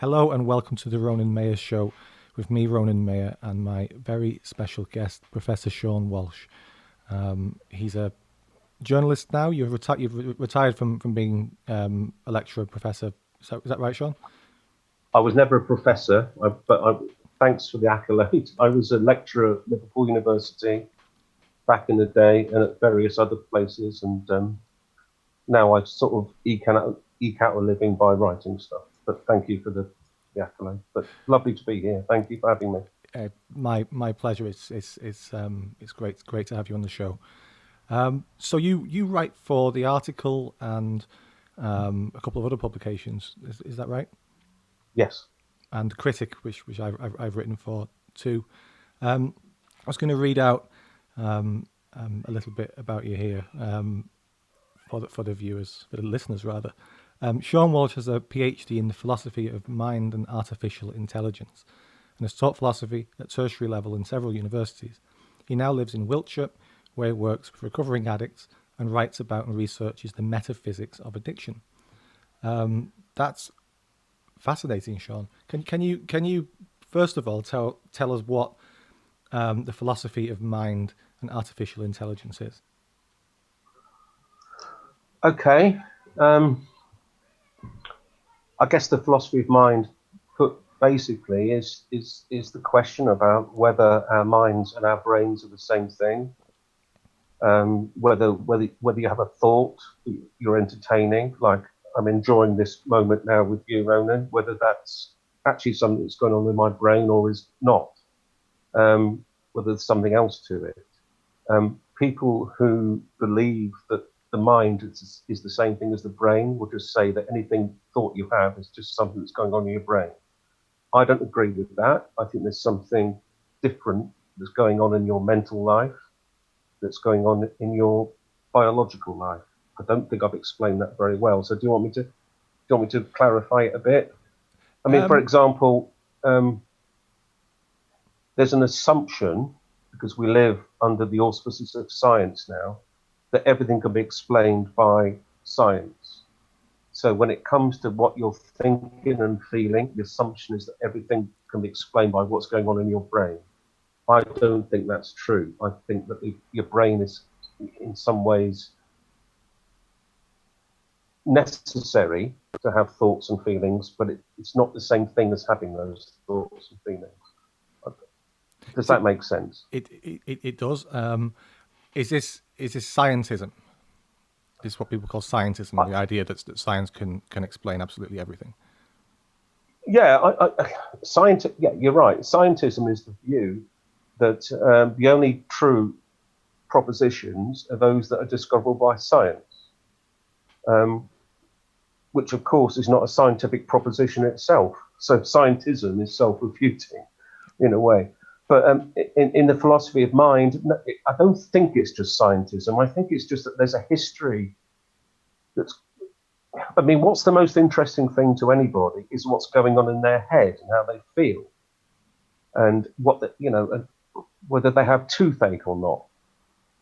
Hello and welcome to the Ronan Maher Show with me, Ronan Maher, and my very special guest, Professor Sean Walsh. He's a journalist now. You've retired from being a lecturer, professor. So, is that right, Sean? I was never a professor, thanks for the accolade. I was a lecturer at Liverpool University back in the day and at various other places, and now I sort of eke out a living by writing stuff. But thank you for the accolade. But lovely to be here. Thank you for having me. My pleasure. It's great to have you on the show. So you write for the article and a couple of other publications. Is that right? Yes. And Critic, which I've written for too. I was going to read out a little bit about you here for the viewers, for the listeners rather. Sean Walsh has a PhD in the philosophy of mind and artificial intelligence, and has taught philosophy at tertiary level in several universities. He now lives in Wiltshire, where he works with recovering addicts and writes about and researches the metaphysics of addiction. That's fascinating, Sean. Can you first of all tell us what the philosophy of mind and artificial intelligence is? Okay. I guess the philosophy of mind, put basically, is the question about whether our minds and our brains are the same thing. Whether you have a thought that you're entertaining, like I'm enjoying this moment now with you, Ronan, whether that's actually something that's going on in my brain or is not, whether there's something else to it. People who believe that the mind is the same thing as the brain will just say that anything thought you have is just something that's going on in your brain. I don't agree with that. I think there's something different that's going on in your mental life, that's going on in your biological life. I don't think I've explained that very well. So do you want me to clarify it a bit? I mean, for example, there's an assumption, because we live under the auspices of science now, that everything can be explained by science. So when it comes to what you're thinking and feeling, the assumption is that everything can be explained by what's going on in your brain. I don't think that's true. I think that your brain is, in some ways, necessary to have thoughts and feelings, but it's not the same thing as having those thoughts and feelings. Does that make sense? It does. Is this scientism? Is what people call scientism, the idea that science can explain absolutely everything? Yeah, yeah, you're right. Scientism is the view that the only true propositions are those that are discoverable by science, which of course is not a scientific proposition itself. So scientism is self-refuting in a way. But in the philosophy of mind, I don't think it's just scientism. I think it's just that there's a history that's, I mean, what's the most interesting thing to anybody is what's going on in their head and how they feel, and and whether they have toothache or not,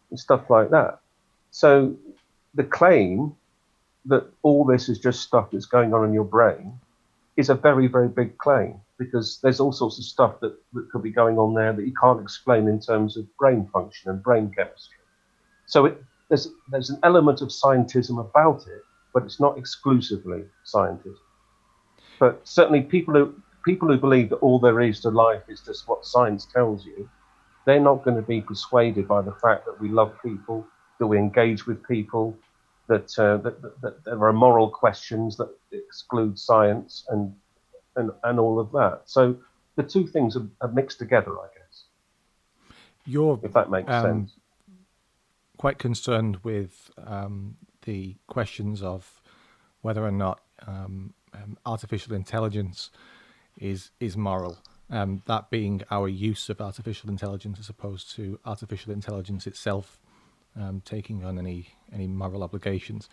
and stuff like that. So the claim that all this is just stuff that's going on in your brain is a very, very big claim, because there's all sorts of stuff that could be going on there that you can't explain in terms of brain function and brain chemistry. So there's an element of scientism about it, but it's not exclusively scientism. But certainly people who believe that all there is to life is just what science tells you, they're not going to be persuaded by the fact that we love people, that we engage with people, that there are moral questions that exclude science and all of that. So the two things are mixed together, I guess. If that makes sense. Quite concerned with the questions of whether or not artificial intelligence is moral. That being our use of artificial intelligence as opposed to artificial intelligence itself taking on any moral obligations.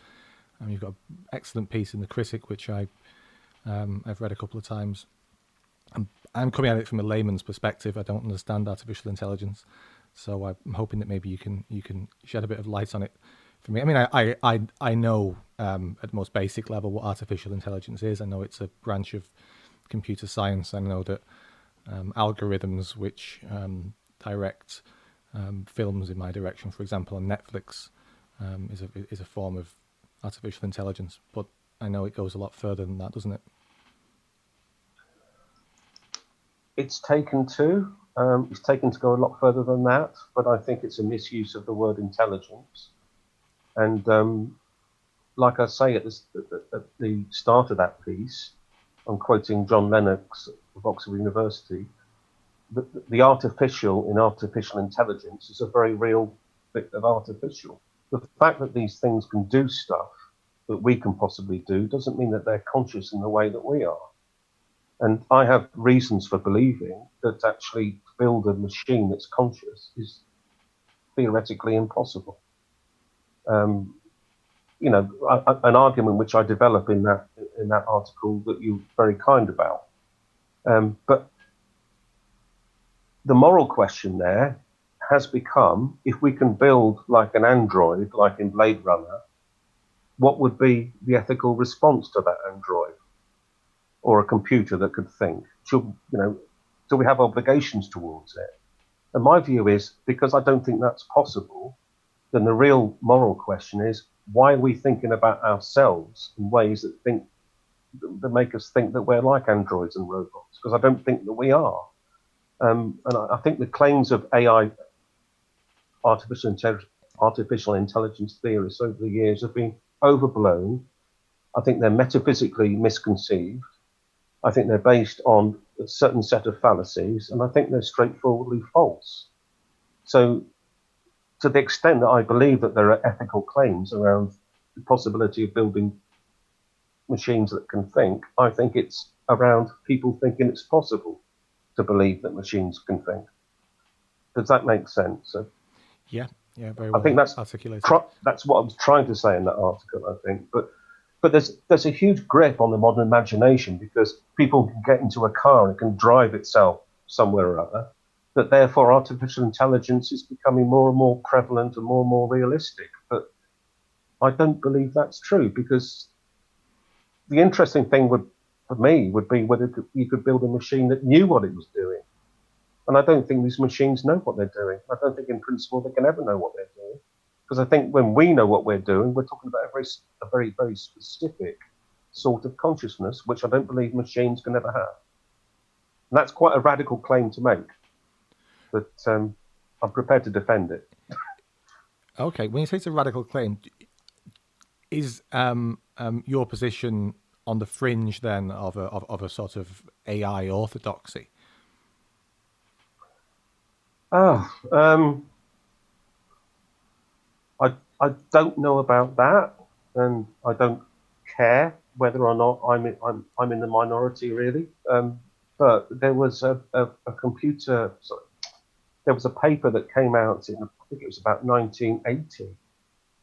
You've got an excellent piece in the Critic, which I've read a couple of times. I'm coming at it from a layman's perspective. I don't understand artificial intelligence, so I'm hoping that maybe you can shed a bit of light on it for me. I mean, I know at the most basic level what artificial intelligence is. I know it's a branch of computer science, I know that algorithms which direct films in my direction, for example, on Netflix, is a form of artificial intelligence. But I know it goes a lot further than that, doesn't it? It's taken to. It's taken to go a lot further than that, but I think it's a misuse of the word intelligence. And like I say at the start of that piece, I'm quoting John Lennox of Oxford University, the artificial in artificial intelligence is a very real bit of artificial. The fact that these things can do stuff that we can possibly do doesn't mean that they're conscious in the way that we are. And I have reasons for believing that actually to build a machine that's conscious is theoretically impossible. You know, an argument which I develop in that article that you're very kind about. But the moral question there has become, if we can build like an android, like in Blade Runner, what would be the ethical response to that android or a computer that could think? Do we have obligations towards it? And my view is, because I don't think that's possible, then the real moral question is, why are we thinking about ourselves in ways that make us think that we're like androids and robots? Because I don't think that we are. And I think the claims of AI, artificial intelligence theorists over the years have been overblown. I think they're metaphysically misconceived. I think they're based on a certain set of fallacies, and I think they're straightforwardly false. So, to the extent that I believe that there are ethical claims around the possibility of building machines that can think, I think it's around people thinking it's possible to believe that machines can think. Does that make sense? So, yeah, very well. I think that's articulated. That's what I was trying to say in that article, I think. But there's a huge grip on the modern imagination because people can get into a car and it can drive itself somewhere or other. That therefore artificial intelligence is becoming more and more prevalent and more realistic. But I don't believe that's true, because the interesting thing for me would be whether you could build a machine that knew what it was doing. And I don't think these machines know what they're doing. I don't think in principle they can ever know what they're doing. Because I think when we know what we're doing, we're talking about a very, very specific sort of consciousness, which I don't believe machines can ever have. And that's quite a radical claim to make. But I'm prepared to defend it. Okay, when you say it's a radical claim, is your position on the fringe then of a sort of AI orthodoxy? I don't know about that, and I don't care whether or not I'm in the minority really. But there was a computer. Sorry, there was a paper that came out I think it was about 1980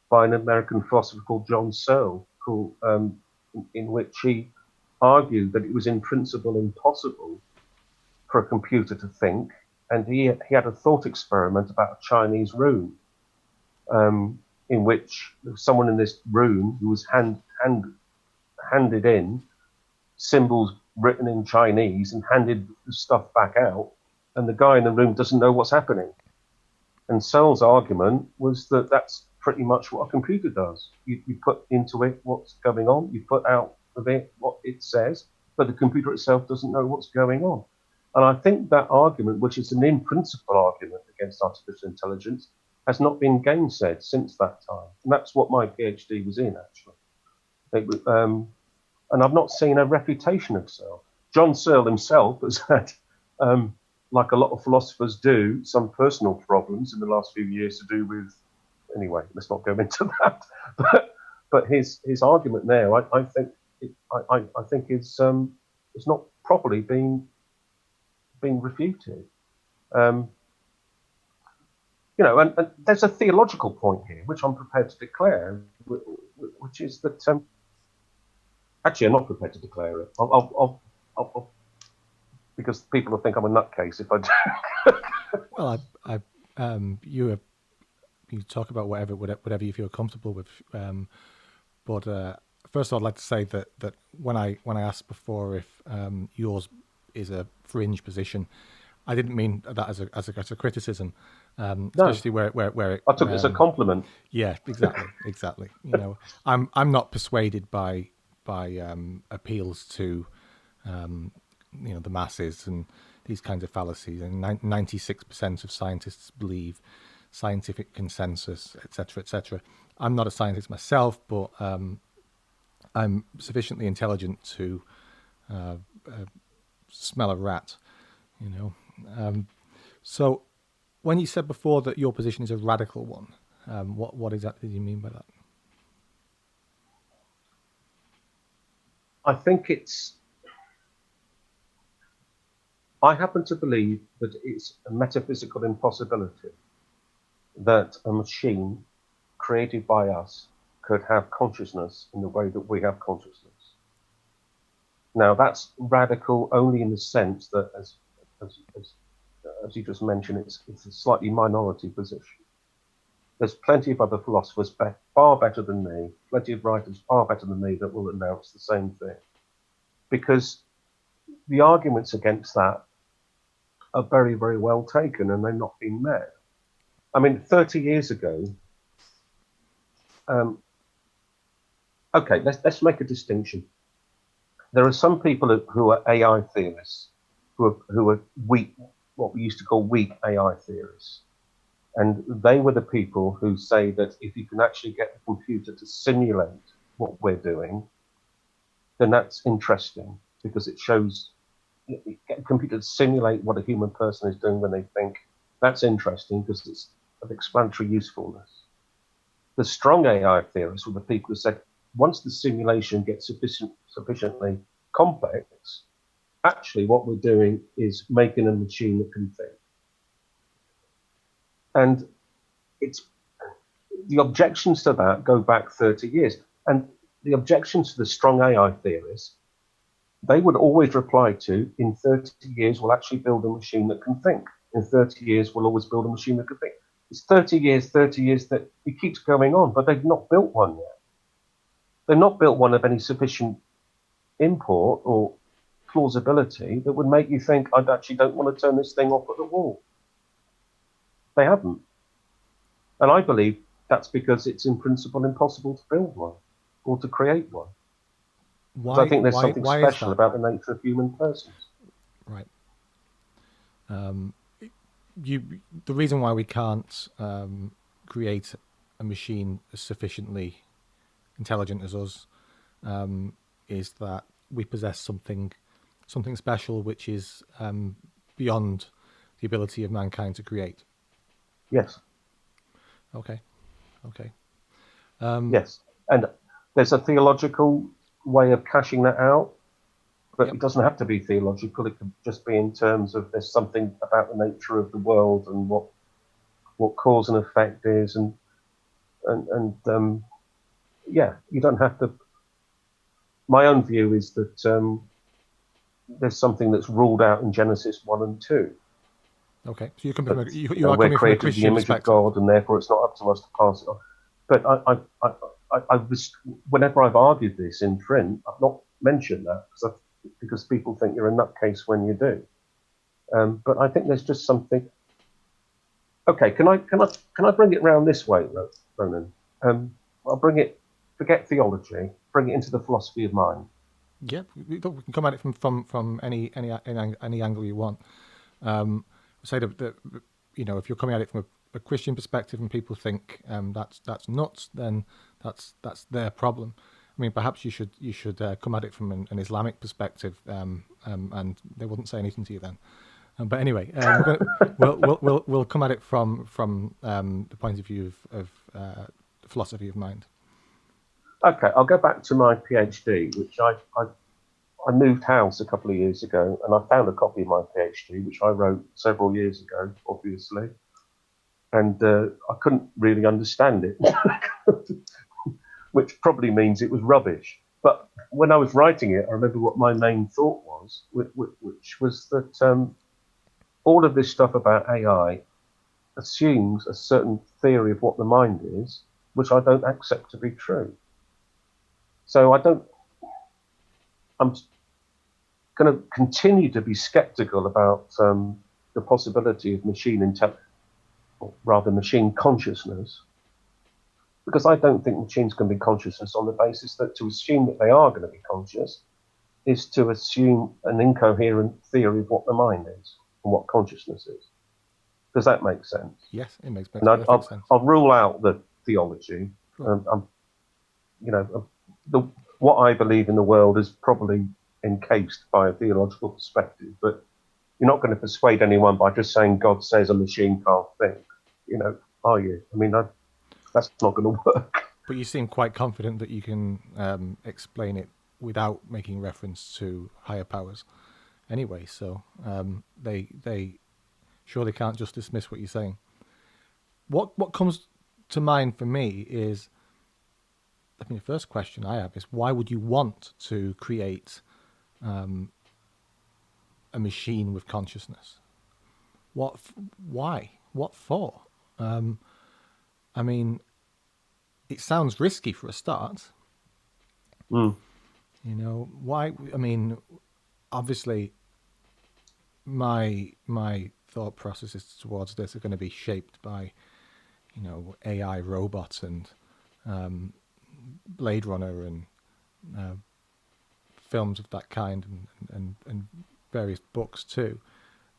by an American philosopher called John Searle, in which he argued that it was in principle impossible for a computer to think, and he had a thought experiment about a Chinese room, in which someone in this room who was handed in symbols written in Chinese and handed the stuff back out, and the guy in the room doesn't know what's happening. And Searle's argument was that that's pretty much what a computer does. You put into it what's going on, you put out of it what it says, but the computer itself doesn't know what's going on. And I think that argument, which is an in-principle argument against artificial intelligence, has not been gainsaid since that time. And that's what my PhD was in, actually. And I've not seen a refutation of Searle. John Searle himself has had, like a lot of philosophers do, some personal problems in the last few years to do with, anyway, let's not go into that. But his argument there, I think it's not properly being refuted. And there's a theological point here, which I'm prepared to declare, which is that actually I'm not prepared to declare it. I'll because people will think I'm a nutcase if I do. Well, you talk about whatever you feel comfortable with, but first of all, I'd like to say that when I asked before if yours is a fringe position, I didn't mean that as a criticism, No, especially where it, I took it as a compliment. yeah, exactly. You know, I'm not persuaded by appeals to the masses and these kinds of fallacies. And 96% of scientists believe scientific consensus, etc., etc. I'm not a scientist myself, but I'm sufficiently intelligent to smell a rat. You know, so when you said before that your position is a radical one, what exactly do you mean by that? I think I happen to believe that it's a metaphysical impossibility that a machine created by us could have consciousness in the way that we have consciousness. Now, that's radical only in the sense that, as you just mentioned, it's a slightly minority position. There's plenty of other philosophers far better than me, plenty of writers far better than me that will announce the same thing. Because the arguments against that are very, very well taken and they've not been met. I mean, 30 years ago, okay, let's make a distinction. There are some people who are AI theorists, who are weak, what we used to call weak AI theorists. And they were the people who say that if you can actually get the computer to simulate what we're doing, then that's interesting because it shows, get a computer to simulate what a human person is doing when they think. That's interesting because it's of explanatory usefulness. The strong AI theorists were the people who said, once the simulation gets sufficiently complex, actually what we're doing is making a machine that can think. And the objections to that go back 30 years. And the objections to the strong AI theorists, they would always reply to, in 30 years, we'll actually build a machine that can think. In 30 years, we'll always build a machine that can think. It's 30 years that it keeps going on, but they've not built one yet. They've not built one of any sufficient import or plausibility that would make you think, I actually don't want to turn this thing off at the wall. They haven't. And I believe that's because it's in principle impossible to build one or to create one. Why? I think there's something why special about the nature of human persons. Right. The reason why we can't create a machine as sufficiently intelligent as us is that we possess something special which is beyond the ability of mankind to create. Yes. Okay. Yes. And there's a theological way of cashing that out, but Yep. It doesn't have to be theological. It could just be in terms of there's something about the nature of the world and what cause and effect is, and yeah, you don't have to. My own view is that there's something that's ruled out in Genesis 1 and 2. Okay, so you are coming from We're a created in the Christian image of perspective. God, and therefore it's not up to us to pass it on. But I was, whenever I've argued this in print, I've not mentioned that because people think you're a nutcase when you do. But I think there's just something. Okay, can I bring it round this way, Ronan? I'll bring it. Forget theology. Bring it into the philosophy of mind. Yeah, we can come at it from any angle you want. Say that if you're coming at it from a Christian perspective and people think that's nuts, then that's their problem. I mean, perhaps you should come at it from an Islamic perspective, and they wouldn't say anything to you then. But anyway, we'll come at it from the point of view of the philosophy of mind. Okay, I'll go back to my PhD, which I moved house a couple of years ago, and I found a copy of my PhD, which I wrote several years ago, obviously, and I couldn't really understand it, which probably means it was rubbish. But when I was writing it, I remember what my main thought was, which was that all of this stuff about AI assumes a certain theory of what the mind is, which I don't accept to be true. So I'm going to continue to be skeptical about the possibility of machine intelligence, or rather machine consciousness, because I don't think machines can be consciousness on the basis that to assume that they are going to be conscious is to assume an incoherent theory of what the mind is and what consciousness is. Does that make sense? Yes, it makes And perfect sense. I'll rule out the theology. Sure. What I believe in the world is probably encased by a theological perspective, but you're not going to persuade anyone by just saying God says a machine can't think, are you? I mean, that's not going to work. But you seem quite confident that you can explain it without making reference to higher powers anyway, so they surely can't just dismiss what you're saying. What comes to mind for me is, the first question I have is, why would you want to create a machine with consciousness? Why? What for? I mean, it sounds risky for a start. Why? I mean, obviously, my thought processes towards this are going to be shaped by, AI robots and Blade Runner and films of that kind, and various books too.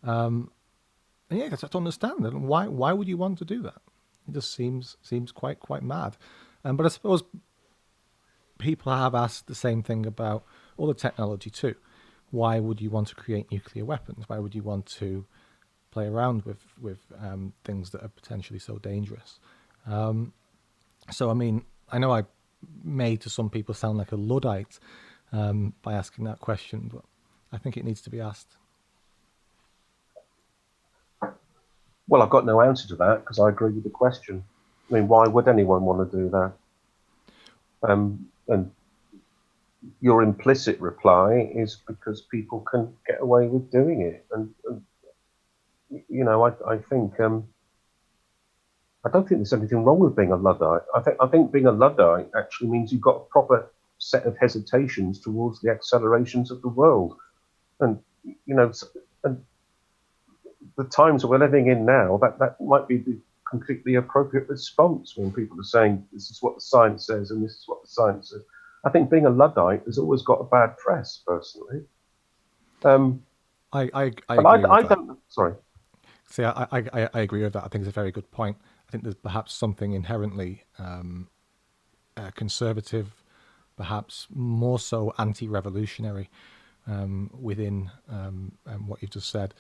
And yeah, I have to understand that. Why would you want to do that? It just seems quite mad. But I suppose people have asked the same thing about all the technology too. Why would you want to create nuclear weapons? Why would you want to play around with things that are potentially so dangerous? So I mean, I know I may to some people sound like a Luddite by asking that question, but I think it needs to be asked. Well, I've got no answer to that because I agree with the question. I mean, why would anyone want to do that? And your implicit reply is because people can get away with doing it. And I think I don't think there's anything wrong with being a Luddite. I think being a Luddite actually means you've got a proper set of hesitations towards the accelerations of the world. And and the times we're living in now, that might be the completely appropriate response when people are saying this is what the science says and this is what the science says. I think being a Luddite has always got a bad press, personally. I agree with that. don't. Sorry. See, I agree with that. I think it's a very good point. I think there's perhaps something inherently conservative, perhaps more so anti-revolutionary within what you've just said,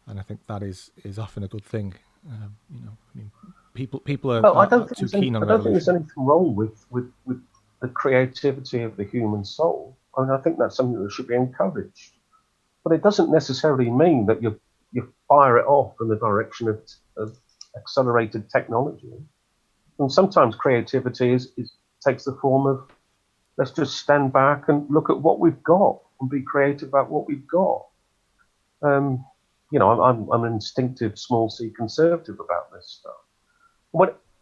and I think that is often a good thing. I mean, people are, Well, are too keen on I don't think there's revolution. anything wrong with the creativity of the human soul. I mean, I think that's something that should be encouraged. But it doesn't necessarily mean that you fire it off in the direction of accelerated technology. And sometimes creativity takes the form of, let's just stand back and look at what we've got and be creative about what we've got. I'm an instinctive small c conservative about this stuff.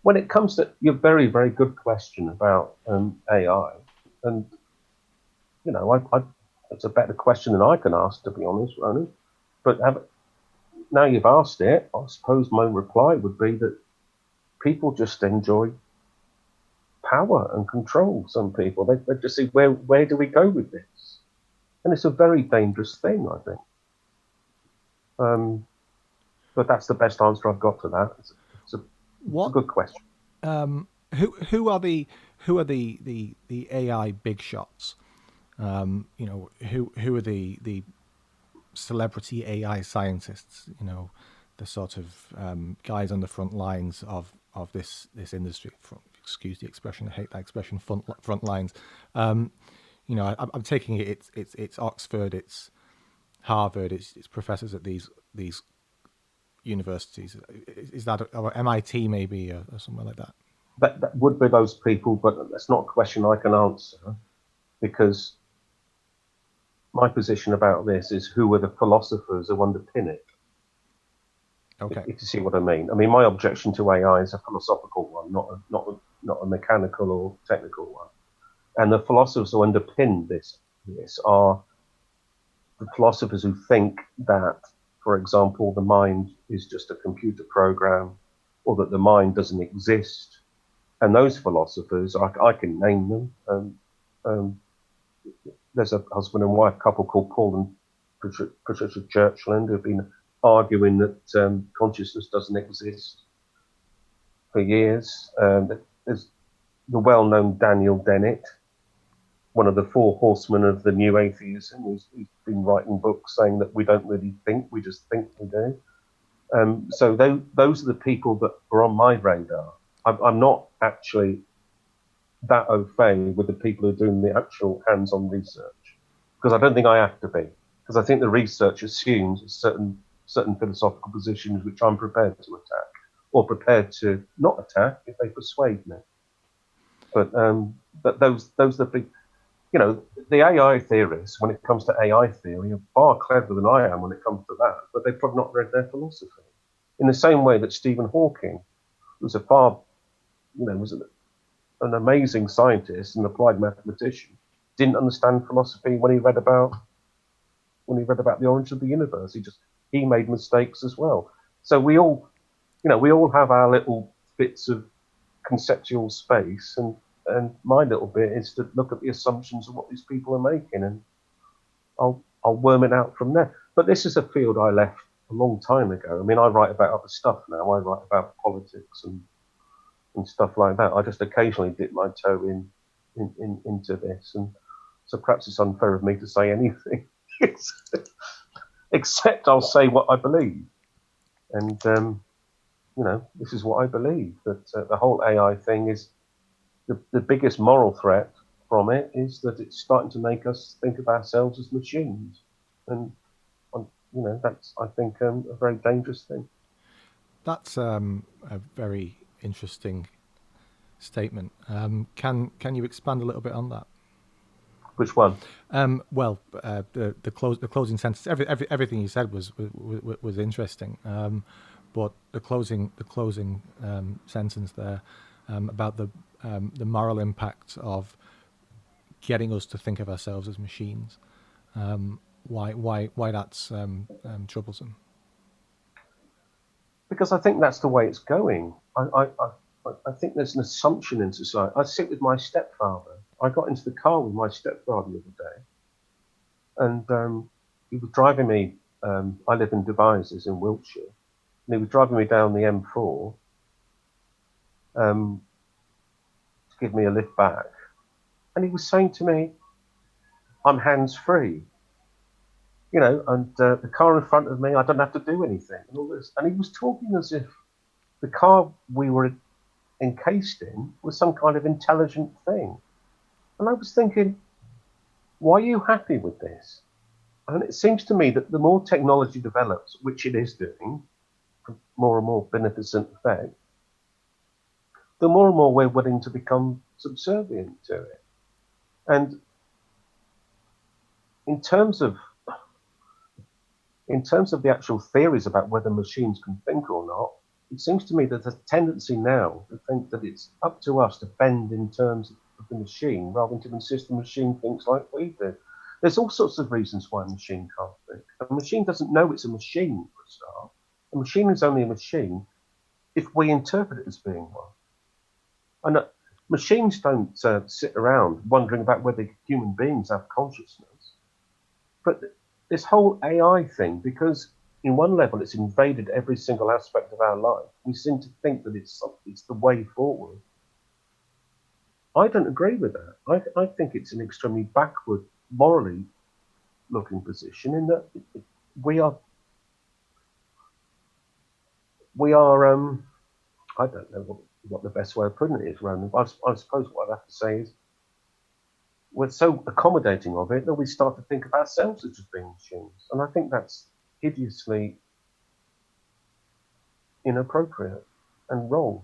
When it comes to your very, very good question about AI, and it's a better question than I can ask, to be honest, Ronan. But now you've asked it, I suppose my reply would be that people just enjoy power and control. Some people they just say, where do we go with this? And it's a very dangerous thing, I think. But that's the best answer I've got to that. It's a good question. Who are the AI big shots? Who are the celebrity AI scientists? The sort of guys on the front lines of this industry. Excuse the expression, I hate that expression. Front lines. I'm taking it. It's Oxford. It's Harvard. It's professors at these universities. Is that or MIT maybe or somewhere like that? That would be those people, but that's not a question I can answer because my position about this is who are the philosophers who underpin it. Okay. If you see what I mean. I mean, my objection to AI is a philosophical one, not a mechanical or technical one. And the philosophers who underpin this are the philosophers who think that, for example, the mind is just a computer program, or that the mind doesn't exist. And those philosophers, I can name them. There's a husband and wife couple called Paul and Patricia Churchland who've been arguing that consciousness doesn't exist for years. There's the well-known Daniel Dennett, one of the four horsemen of the new atheism, who's been writing books saying that we don't really think, we just think we do. So those are the people that are on my radar. I'm not actually that au fait with the people who are doing the actual hands-on research, because I don't think I have to be, because I think the research assumes certain philosophical positions which I'm prepared to attack, or prepared to not attack if they persuade me. But those are the big, the AI theorists, when it comes to AI theory, are far cleverer than I am when it comes to that, but they've probably not read their philosophy. In the same way that Stephen Hawking was was an amazing scientist and applied mathematician, didn't understand philosophy when he read about the origin of the universe. He made mistakes as well. So we all have our little bits of conceptual space, and my little bit is to look at the assumptions of what these people are making, and I'll worm it out from there. But this is a field I left a long time ago. I mean, I write about other stuff now. I write about politics and stuff like that. I just occasionally dip my toe into this, and so perhaps it's unfair of me to say anything, except I'll say what I believe. And this is what I believe, that the whole AI thing is the biggest moral threat from it is that it's starting to make us think of ourselves as machines, and that's, I think, a very dangerous thing. That's a very interesting statement. Can you expand a little bit on that? Which one? Well, the closing sentence. Everything you said was interesting. But the closing sentence there about the moral impact of getting us to think of ourselves as machines. Why that's troublesome? Because I think that's the way it's going. I think there's an assumption in society. I sit with my stepfather. I got into the car with my stepfather the other day, and he was driving me. I live in Devizes in Wiltshire, and he was driving me down the M4 to give me a lift back. And he was saying to me, "I'm hands-free, and the car in front of me, I don't have to do anything, and all this." And he was talking as if the car we were encased in was some kind of intelligent thing. And I was thinking, why are you happy with this? And it seems to me that the more technology develops, which it is doing, for more and more beneficent effect, the more and more we're willing to become subservient to it. And in terms of the actual theories about whether machines can think or not, it seems to me that there's a tendency now to think that it's up to us to bend in terms of the machine rather than to insist the machine thinks like we do. There's all sorts of reasons why a machine can't think. A machine doesn't know it's a machine, for a start. A machine is only a machine if we interpret it as being one. And machines don't sit around wondering about whether human beings have consciousness. But this whole AI thing, because in one level it's invaded every single aspect of our life, we seem to think that it's the way forward. I don't agree with that. I think it's an extremely backward, morally looking position, in that we are I don't know what the best way of putting it is, Ronan, but I suppose what I'd have to say is we're so accommodating of it that we start to think of ourselves as just being machines. And I think that's hideously inappropriate and wrong.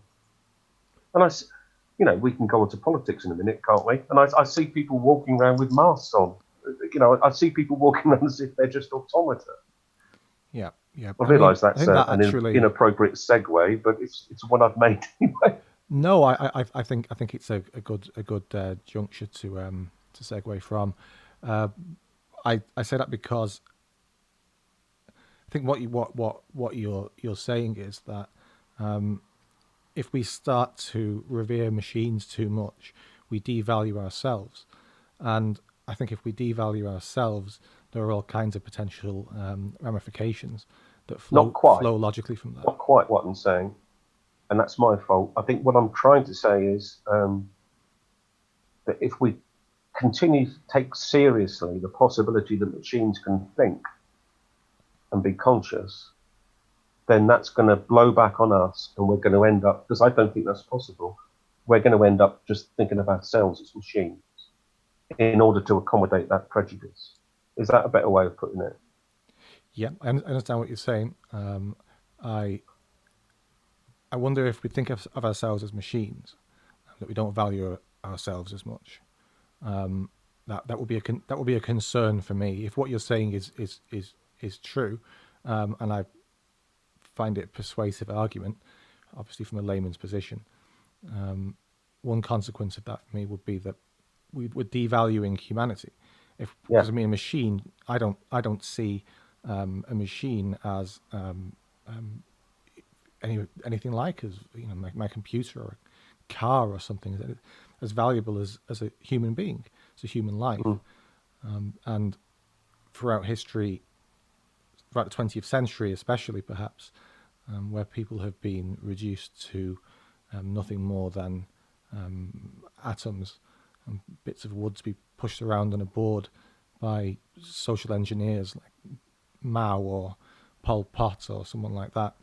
And we can go into politics in a minute, can't we? And I see people walking around with masks on. I see people walking around as if they're just automata. Yeah. I realise that's an inappropriate segue, but it's one I've made anyway. No, I think it's a good juncture to segue from. Uh, I say that because I think what you're saying is that if we start to revere machines too much, we devalue ourselves. And I think if we devalue ourselves, there are all kinds of potential ramifications that Not quite, flow logically from that. not quite what I'm saying, and that's my fault. I think what I'm trying to say is that if we continue to take seriously the possibility that machines can think and be conscious, then that's going to blow back on us, and we're going to end up, because I don't think that's possible, we're going to end up just thinking of ourselves as machines in order to accommodate that prejudice. Is that a better way of putting it? Yeah, I understand what you're saying. I I wonder if we think of ourselves as machines, that we don't value ourselves as much. That would be that would be a concern for me. If what you're saying is true, and I find it a persuasive argument, obviously from a layman's position, one consequence of that for me would be that we're devaluing humanity. If Yeah. because I mean a machine, I don't see a machine as anything like as my computer or a car or something as valuable as a human being, as a human life. Mm. And throughout history, throughout the 20th century especially perhaps, where people have been reduced to nothing more than atoms and bits of wood to be pushed around on a board by social engineers like Mao or Pol Pot or someone like that.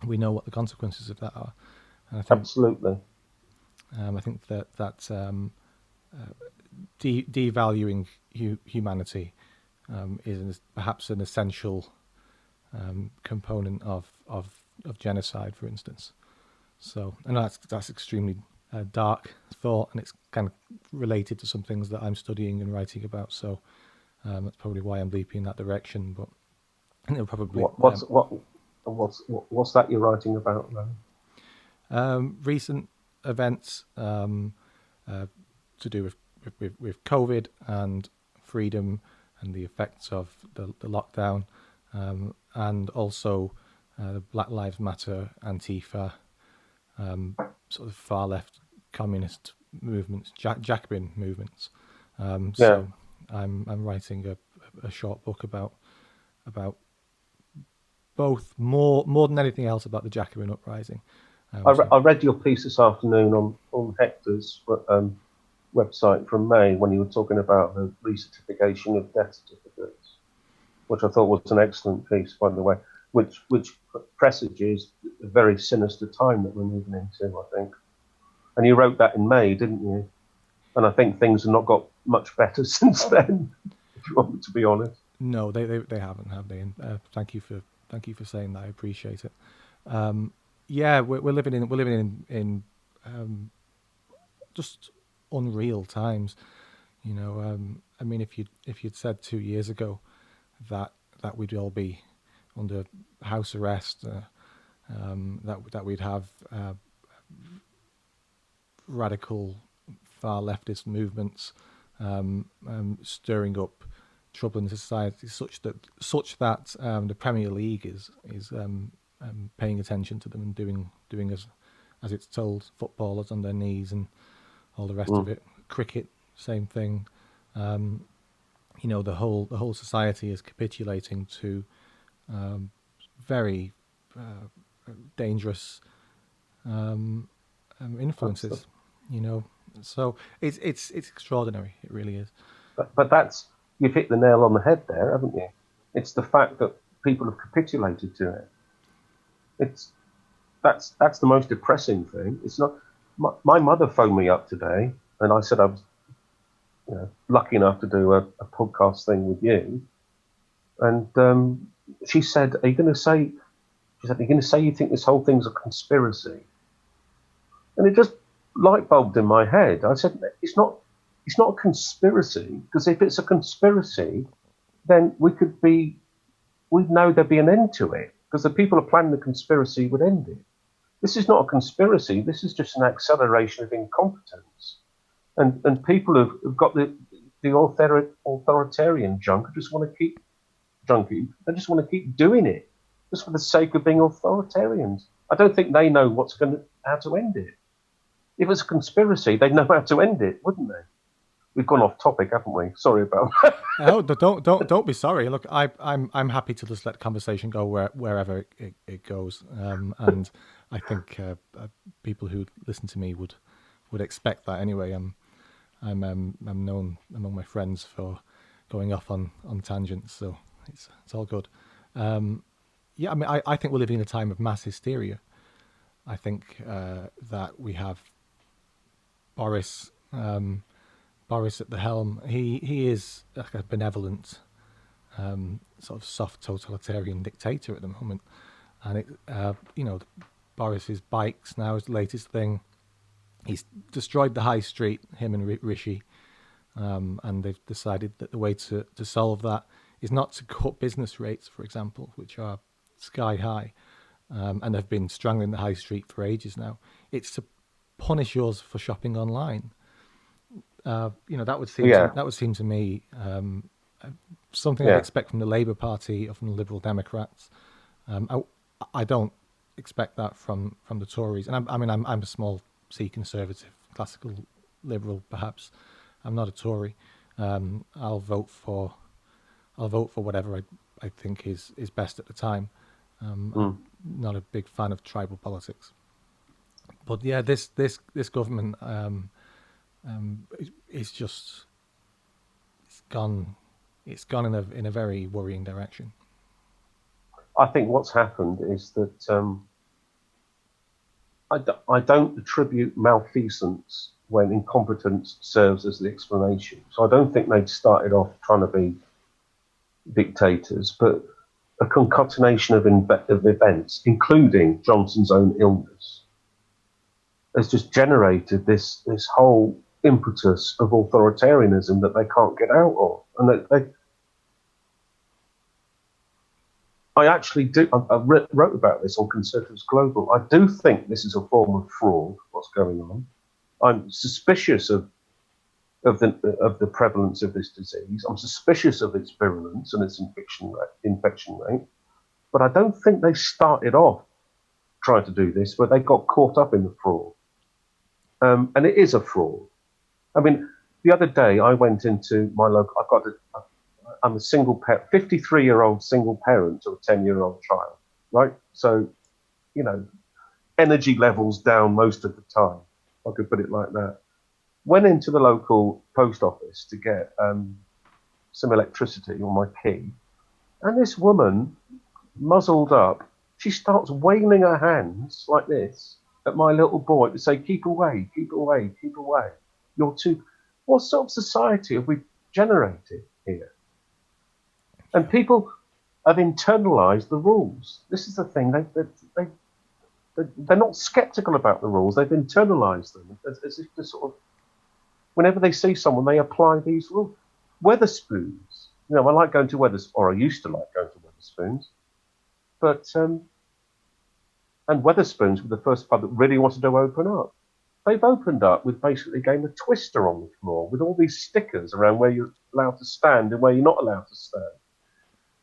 We know what the consequences of that are, and Absolutely. I think devaluing humanity is perhaps an essential component of genocide, for instance. So, and that's extremely dark thought, and it's kind of related to some things that I'm studying and writing about. So that's probably why I'm leaping in that direction. But it'll probably What's that you're writing about, then? recent events to do with COVID and freedom and the effects of the lockdown, and also the Black Lives Matter, Antifa, sort of far left communist movements, Jacobin movements. Yeah. So I'm writing a short book about both, more than anything else, about the Jacobin uprising. I read your piece this afternoon on Hector's website from May when you were talking about the recertification of death certificates, which I thought was an excellent piece, by the way, which presages a very sinister time that we're moving into, I think. And you wrote that in May, didn't you? And I think things have not got much better since then, if you want me to be honest. No, they haven't, have they? And thank you for saying that. I appreciate it. Yeah, we're living in just unreal times. I mean, if you'd said 2 years ago that we'd all be under house arrest, that we'd have radical far leftist movements stirring up trouble in society, such that the Premier League is paying attention to them and doing as it's told, footballers on their knees and all the rest of it. Cricket, same thing. The whole society is capitulating to very dangerous influences. So it's extraordinary. It really is. But that's, you've hit the nail on the head there, haven't you? It's the fact that people have capitulated to it. That's the most depressing thing. It's not. My mother phoned me up today, and I said I was, lucky enough to do a podcast thing with you, and she said, "Are you going to say?" She said, "Are you going to say you think this whole thing's a conspiracy?" And it just light bulbed in my head. I said, "It's not. It's not a conspiracy, because if it's a conspiracy, then we'd know there'd be an end to it, because the people who are planning the conspiracy would end it. This is not a conspiracy. This is just an acceleration of incompetence. And people have got the authoritarian junk who just want to keep junkie. They just want to keep doing it just for the sake of being authoritarians. I don't think they know how to end it. If it's a conspiracy, they'd know how to end it, wouldn't they? We've gone off topic, haven't we? Sorry about that. Oh, don't be sorry. Look, I'm happy to just let conversation go wherever it goes, and I think people who listen to me would expect that anyway. I'm known among my friends for going off on tangents, so it's all good. Yeah, I mean, I think we're living in a time of mass hysteria. I think that we have Boris. Boris at the helm. He is like a benevolent, sort of soft totalitarian dictator at the moment, and Boris's bikes now is the latest thing. He's destroyed the high street, him and Rishi, and they've decided that the way to solve that is not to cut business rates, for example, which are sky high, and have been strangling the high street for ages now. It's to punish us for shopping online. That would seem to me something I'd expect from the Labour Party or from the Liberal Democrats. I don't expect that from the Tories, and I'm a small C conservative, classical liberal, perhaps. I'm not a Tory. I'll vote for whatever I think is best at the time. I'm not a big fan of tribal politics, but yeah, this government. It's gone in a very worrying direction. I think what's happened is that I don't attribute malfeasance when incompetence serves as the explanation. So I don't think they'd started off trying to be dictators, but a concatenation of events, including Johnson's own illness, has just generated this whole impetus of authoritarianism that they can't get out of. And I actually do. I wrote about this on Conservatives Global. I do think this is a form of fraud. What's going on? I'm suspicious of the prevalence of this disease. I'm suspicious of its virulence and its infection rate. But I don't think they started off trying to do this, but they got caught up in the fraud. And it is a fraud. I mean, the other day I went into my local. I'm a single parent, 53-year-old single parent to a 10-year-old child, right? So, energy levels down most of the time. I could put it like that. Went into the local post office to get some electricity on my key, and this woman, muzzled up, she starts waving her hands like this at my little boy to say, "Keep away, keep away, keep away. You're too." What sort of society have we generated here? And people have internalized the rules. This is the thing. They're not skeptical about the rules. They've internalized them as if to sort of, whenever they see someone, they apply these rules. Weatherspoons. I like going to I used to like going to Weatherspoons. But, and Weatherspoons were the first pub that really wanted to open up. They've opened up with basically a game of Twister on the floor with all these stickers around where you're allowed to stand and where you're not allowed to stand.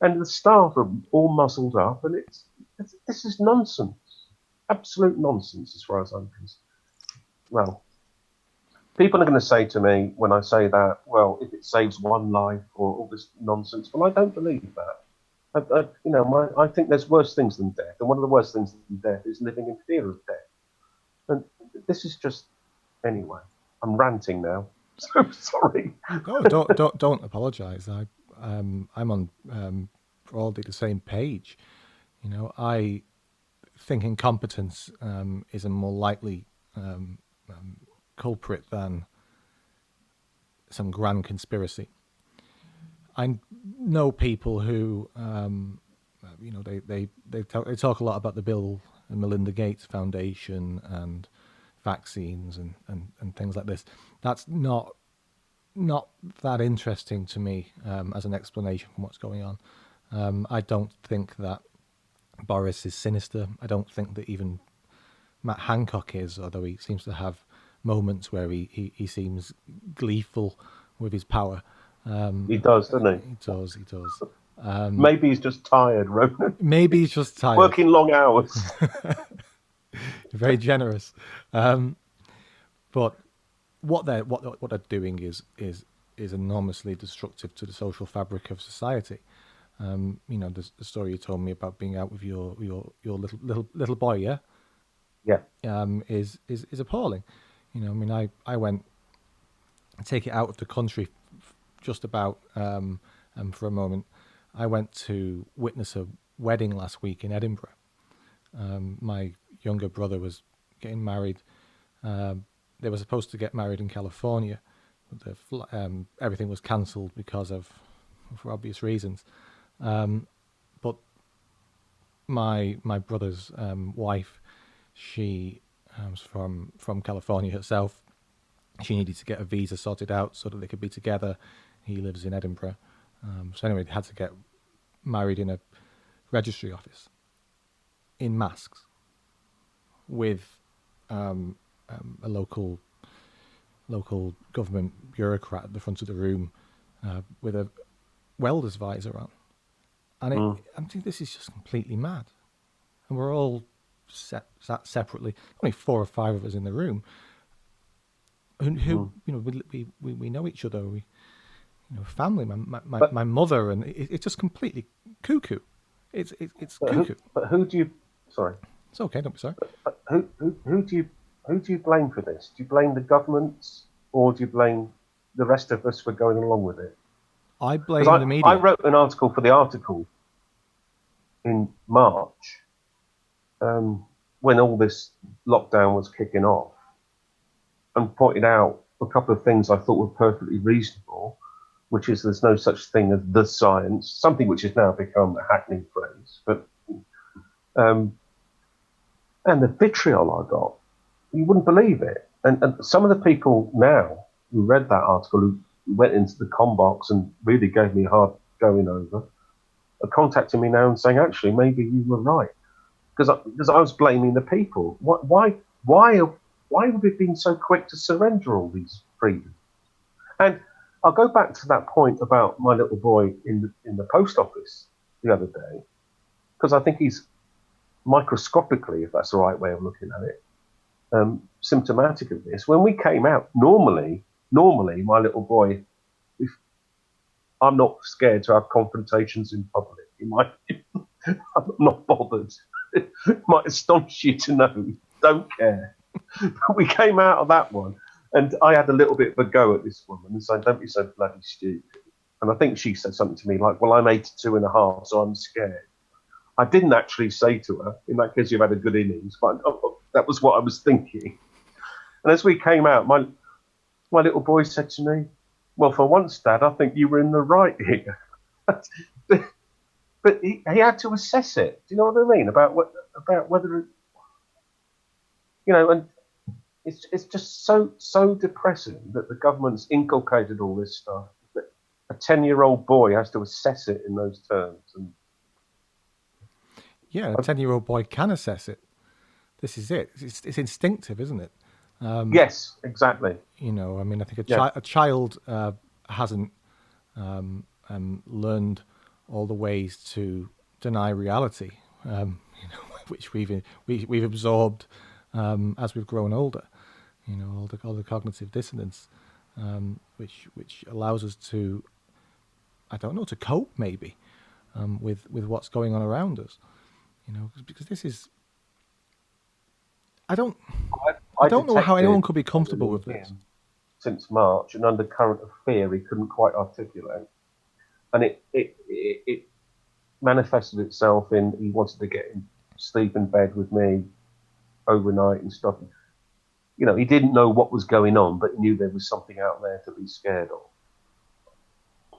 And the staff are all muzzled up, and this is nonsense. Absolute nonsense as far as I'm concerned. Well, people are going to say to me when I say that, well, if it saves one life or all this nonsense, well, I don't believe that. I think there's worse things than death, and one of the worst things than death is living in fear of death. And this is just, anyway. I'm ranting now. So sorry. No, don't apologise. I'm on broadly the same page. I think incompetence is a more likely culprit than some grand conspiracy. I know people who, they talk a lot about the Bill and Melinda Gates Foundation and vaccines and things like this. That's not that interesting to me as an explanation for what's going on. I don't think that Boris is sinister. I don't think that even Matt Hancock is, although he seems to have moments where he seems gleeful with his power. He does, doesn't He does, he does. he? Maybe he's just tired, Ronan. Maybe he's just tired. Working long hours. Very generous. But what they're doing is enormously destructive to the social fabric of society. You know, the story you told me about being out with your little boy, yeah, is appalling. You know, I mean, I went take it out of the country just about for a moment. I went to witness a wedding last week in Edinburgh. My younger brother was getting married. They were supposed to get married in California, but everything was cancelled for obvious reasons. But my brother's wife, she was from California herself. She needed to get a visa sorted out so that they could be together. He lives in Edinburgh. So anyway, they had to get married in a registry office in masks with a local government bureaucrat at the front of the room with a welder's visor on. And I think this is just completely mad. And we're all sat separately. Only 4 or 5 of us in the room. Who you know, we know each other. We, you know, family. My mother, and it's just completely cuckoo. It's cuckoo. But who do you? Sorry. It's okay. Don't be sorry. But who do you blame for this? Do you blame the governments, or do you blame the rest of us for going along with it? I blame the media. I wrote an article for the article in March when all this lockdown was kicking off, and pointed out a couple of things I thought were perfectly reasonable, which is there's no such thing as the science, something which has now become a hackneyed phrase, but and the vitriol I got, you wouldn't believe it. And some of the people now who read that article, who went into the com box and really gave me a hard going over, are contacting me now and saying, actually, maybe you were right. Because I was blaming the people. Why have we been so quick to surrender all these freedoms? And I'll go back to that point about my little boy in the post office the other day, because I think he's microscopically, if that's the right way of looking at it, symptomatic of this. When we came out, normally, my little boy, I'm not scared to have confrontations in public. I'm not bothered. It might astonish you to know. Don't care. But we came out of that one, and I had a little bit of a go at this woman and saying, don't be so bloody stupid. And I think she said something to me like, well, I'm 82.5, so I'm scared. I didn't actually say to her, in that case, you've had a good innings, but that was what I was thinking. And as we came out, my little boy said to me, well, for once, Dad, I think you were in the right here. But he had to assess it. Do you know what I mean? About whether, you know, and it's just so depressing that the government's inculcated all this stuff, that a 10-year-old boy has to assess it in those terms. And yeah, a 10-year-old boy can assess it. This is it. It's instinctive, isn't it? Yes, exactly. You know, I mean, I think a child hasn't learned all the ways to deny reality, you know, which we've absorbed as we've grown older. You know, all the cognitive dissonance, which allows us to, I don't know, to cope maybe with what's going on around us. You know, because this is, I don't know how anyone could be comfortable with this. Since March, an undercurrent of fear he couldn't quite articulate, and it manifested itself in he wanted to sleep in bed with me overnight and stuff. You know, he didn't know what was going on, but he knew there was something out there to be scared of.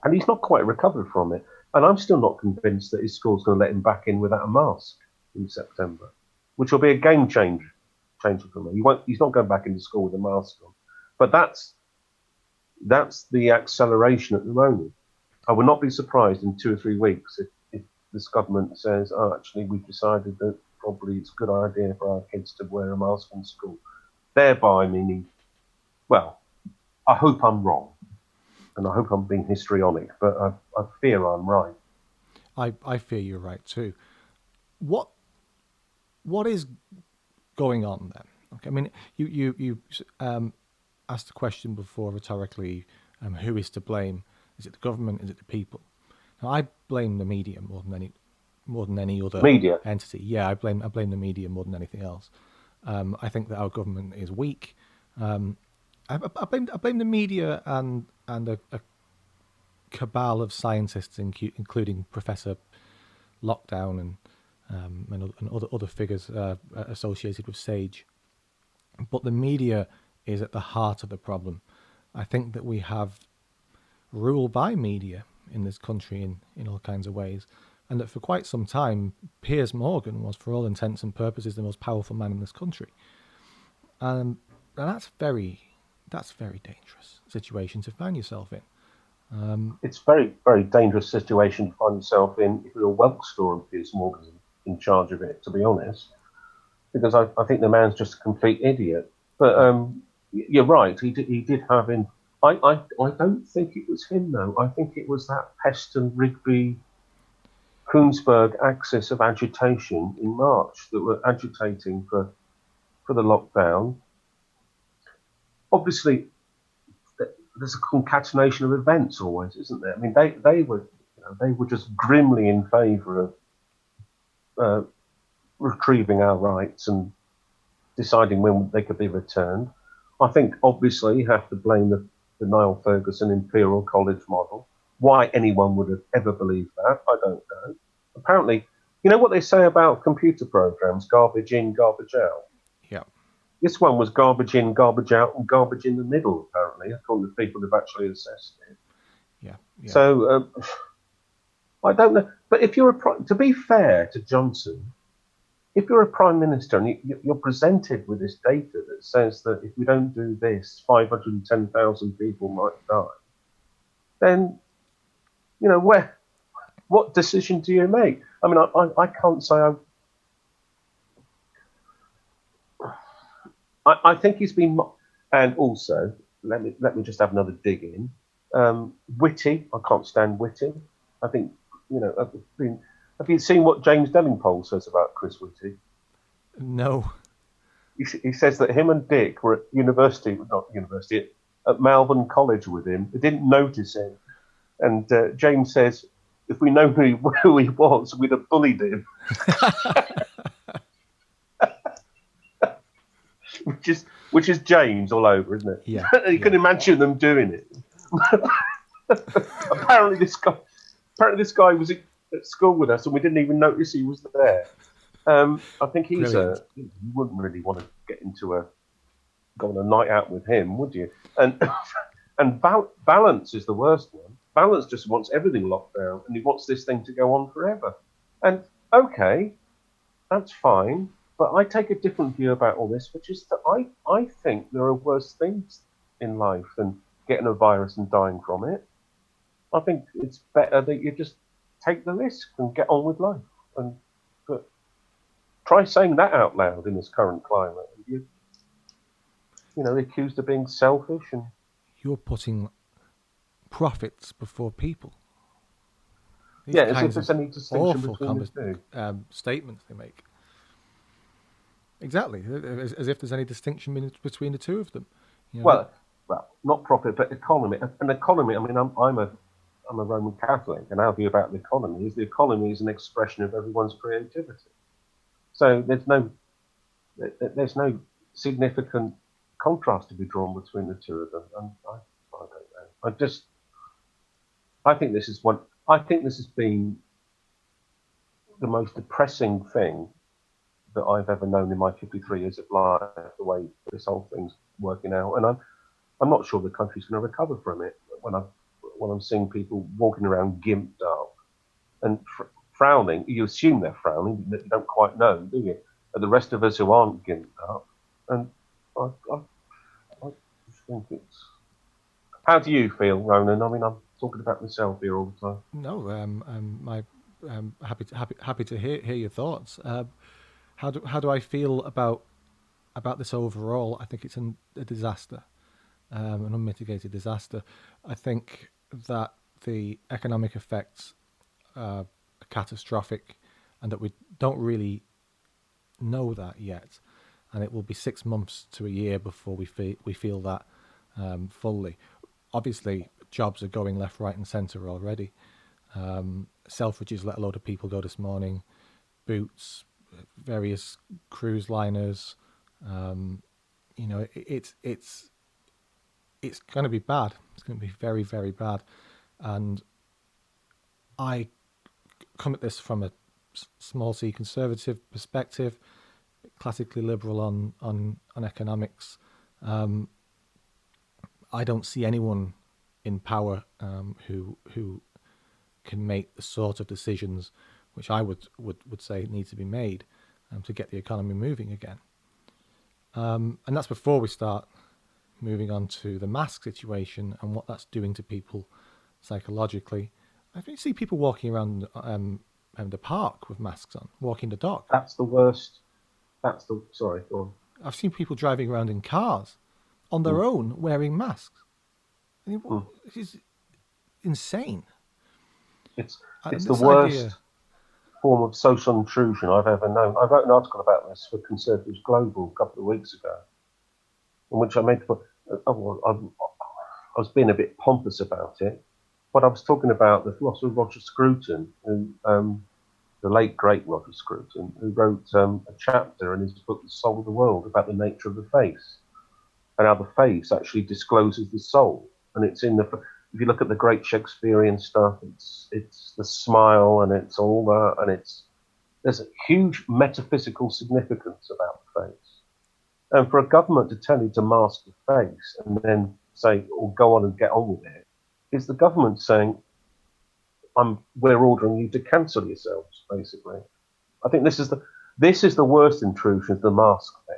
And he's not quite recovered from it. And I'm still not convinced that his school's going to let him back in without a mask in September, which will be a game changer for me. He's not going back into school with a mask on. But that's the acceleration at the moment. I would not be surprised in 2 or 3 weeks if this government says, oh, actually, we've decided that probably it's a good idea for our kids to wear a mask in school. Thereby meaning, well, I hope I'm wrong, and I hope I'm being histrionic, but I fear I'm right. I fear you're right too. What is going on then? Okay, I mean, you asked the question before rhetorically, who is to blame? Is it the government? Is it the people? Now, I blame the media more than any other Media. entity. Yeah, I blame the media more than anything else. I think that our government is weak. I blame the media and a cabal of scientists, including Professor Lockdown and other figures associated with SAGE. But the media is at the heart of the problem. I think that we have rule by media in this country in all kinds of ways, and that for quite some time, Piers Morgan was, for all intents and purposes, the most powerful man in this country. And that's very dangerous situation to find yourself in. It's a very, very dangerous situation to find yourself in if you're a Welsh store and Piers Morgan's in charge of it, to be honest, because I think the man's just a complete idiot. But you're right, he did have in. I don't think it was him, though. I think it was that Peston, Rigby, Koonsberg axis of agitation in March that were agitating for the lockdown. Obviously, there's a concatenation of events always, isn't there? I mean, they were just grimly in favour of retrieving our rights and deciding when they could be returned. I think obviously you have to blame the Niall Ferguson Imperial College model. Why anyone would have ever believed that, I don't know. Apparently, you know what they say about computer programs, garbage in, garbage out? Yeah. This one was garbage in, garbage out, and garbage in the middle, apparently, according to people who've actually assessed it. Yeah. So, I don't know. But if you're to be fair to Johnson, if you're a prime minister and you're presented with this data that says that if we don't do this, 510,000 people might die, then, you know, what decision do you make? I mean, I can't say I think he's been, and also let me just have another dig in. Witty, I can't stand Witty. I think, you know, have you seen what James Delingpole says about Chris Whitty? No. He says that him and Dick were at Malvern College with him. They didn't notice him, and James says, if we know who he was, we'd have bullied him. Which is James all over, isn't it? Yeah. You can imagine them doing it. Apparently this guy was at school with us, and we didn't even notice he was there. I think he's you wouldn't really want to go on a night out with him, would you? And Balance is the worst one. Balance just wants everything locked down, and he wants this thing to go on forever. And okay, that's fine. But I take a different view about all this, which is that I think there are worse things in life than getting a virus and dying from it. I think it's better that you just take the risk and get on with life. But try saying that out loud in this current climate. You know, accused of being selfish and you're putting profits before people. These as if there's any distinction between the two. Statements they make. Exactly, as if there's any distinction between the two of them. You know, well, not profit, but economy. An economy. I mean, I'm a Roman Catholic, and our view about the economy is an expression of everyone's creativity. So there's no significant contrast to be drawn between the two of them. And I don't know. I think this has been the most depressing thing that I've ever known in my 53 years of life, the way this whole thing's working out. And I'm not sure the country's going to recover from it when I'm seeing people walking around gimped up and frowning. You assume they're frowning, you don't quite know, do you? And the rest of us who aren't gimped up. And I just think it's... How do you feel, Ronan? I mean, I'm talking about myself here all the time. No, happy to hear your thoughts. how do I feel about this overall? I think it's a disaster, an unmitigated disaster. I think that the economic effects are catastrophic, and that we don't really know that yet, and it will be 6 months to a year before we feel that fully. Obviously, jobs are going left, right, and centre already. Selfridges let a load of people go this morning. Boots, various cruise liners. It's going to be bad. It's going to be very, very bad. And I come at this from a small c conservative perspective, classically liberal on economics. I don't see anyone in power who can make the sort of decisions which I would say need to be made to get the economy moving again. And that's before we start moving on to the mask situation and what that's doing to people psychologically. I see people walking around the park with masks on, walking the dog. That's the worst. Sorry, go on. I've seen people driving around in cars on their own wearing masks. I mean, it is insane. It's the worst form of social intrusion I've ever known. I wrote an article about this for Conservatives Global a couple of weeks ago, in which I made the point. I was being a bit pompous about it, but I was talking about the philosopher Roger Scruton, who, the late great Roger Scruton, who wrote a chapter in his book The Soul of the World about the nature of the face, and how the face actually discloses the soul. And it's in if you look at the great Shakespearean stuff, it's the smile and it's all that, and there's a huge metaphysical significance about the face. And for a government to tell you to mask the face and then say, or go on and get on with it, is the government saying, we're ordering you to cancel yourselves, basically. I think this is the worst intrusion, the mask thing.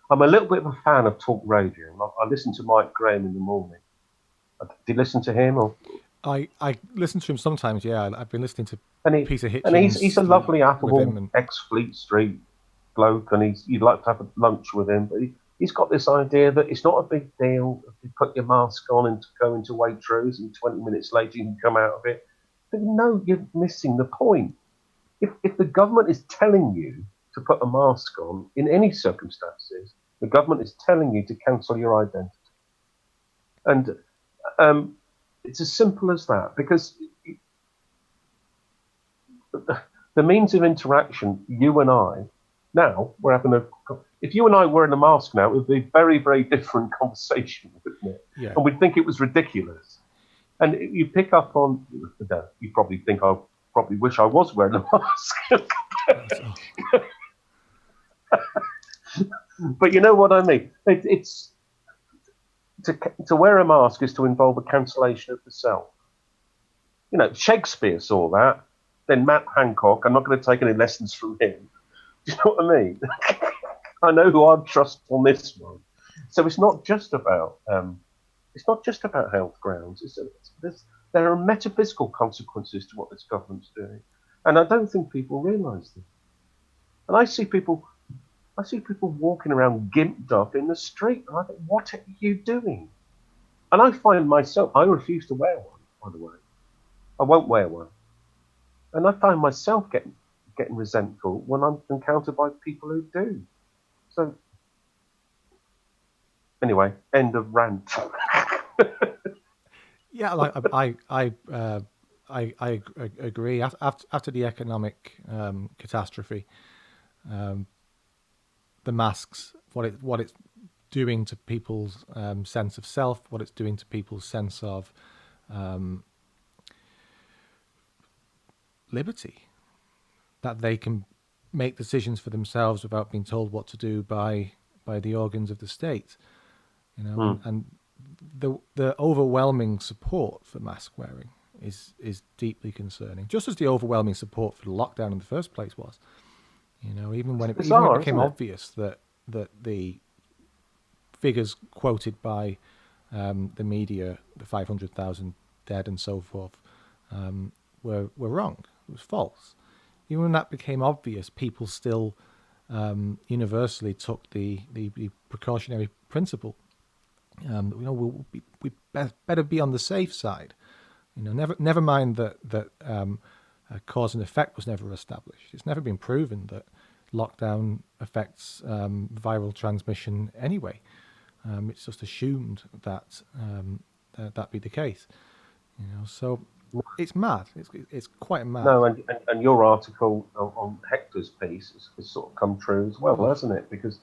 I'm a little bit of a fan of talk radio. I listen to Mike Graham in the morning. Do you listen to him? Or? I listen to him sometimes, yeah. I've been listening to Peter Hitchens. And he's a lovely, affable, ex-Fleet Street bloke, and you'd like to have a lunch with him. But he's got this idea that it's not a big deal if you put your mask on and go into Waitrose, and 20 minutes later you can come out of it. But no, you're missing the point. If the government is telling you to put a mask on in any circumstances, the government is telling you to cancel your identity. And it's as simple as that, because the means of interaction, you and I, now we're having if you and I were in a mask now, it would be a very, very different conversation, wouldn't it? Yeah. And we'd think it was ridiculous. And you pick up on, you probably think I probably wish I was wearing a mask. But you know what I mean? It's to wear a mask is to involve a cancellation of the self. You know, Shakespeare saw that. Then Matt Hancock, I'm not going to take any lessons from him. Do you know what I mean? I know who I'd trust on this one. So it's not just about health grounds. There are metaphysical consequences to what this government's doing, and I don't think people realise them. And I see people walking around gimped up in the street, and I think, what are you doing? And I find myself, I refuse to wear one, by the way. I won't wear one. And I find myself getting resentful when I'm encountered by people who do. So, anyway, end of rant. Yeah, like I agree. After the economic catastrophe, the masks, what it's doing to people's sense of self, what it's doing to people's sense of liberty, that they can make decisions for themselves without being told what to do by the organs of the state, you know, and the overwhelming support for mask wearing is deeply concerning, just as the overwhelming support for the lockdown in the first place was. You know, even when it became obvious that the figures quoted by the media, the 500,000 dead and so forth, were wrong. It was false. Even when that became obvious, people still universally took the precautionary principle. We better be on the safe side. Never mind that cause and effect was never established. It's never been proven that lockdown affects viral transmission anyway. It's just assumed that that be the case. So it's mad. It's quite mad. No, and your article on Hector's piece has sort of come true as well, hasn't it? Because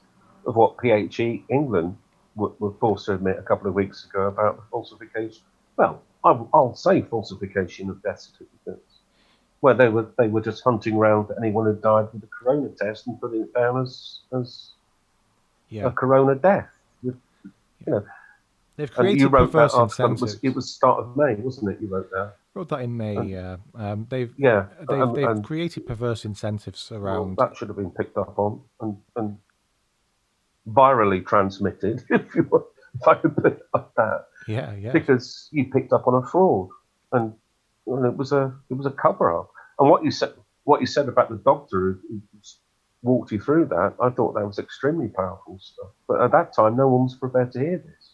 of what PHE England were forced to admit a couple of weeks ago about the falsification. Well, I'll say falsification of death certificates, where they were just hunting around for anyone who died with a corona test and putting it down as a corona death. They've created and you wrote perverse that article. incentives. It was start of May, wasn't it? You wrote that. Wrote that in May. They've created perverse incentives around. Well, that should have been picked up on and virally transmitted, if I could put it like that. Yeah. Because you picked up on a fraud, and it was a cover up. And what you said about the doctor who walked you through that, I thought that was extremely powerful stuff. But at that time, no one was prepared to hear this.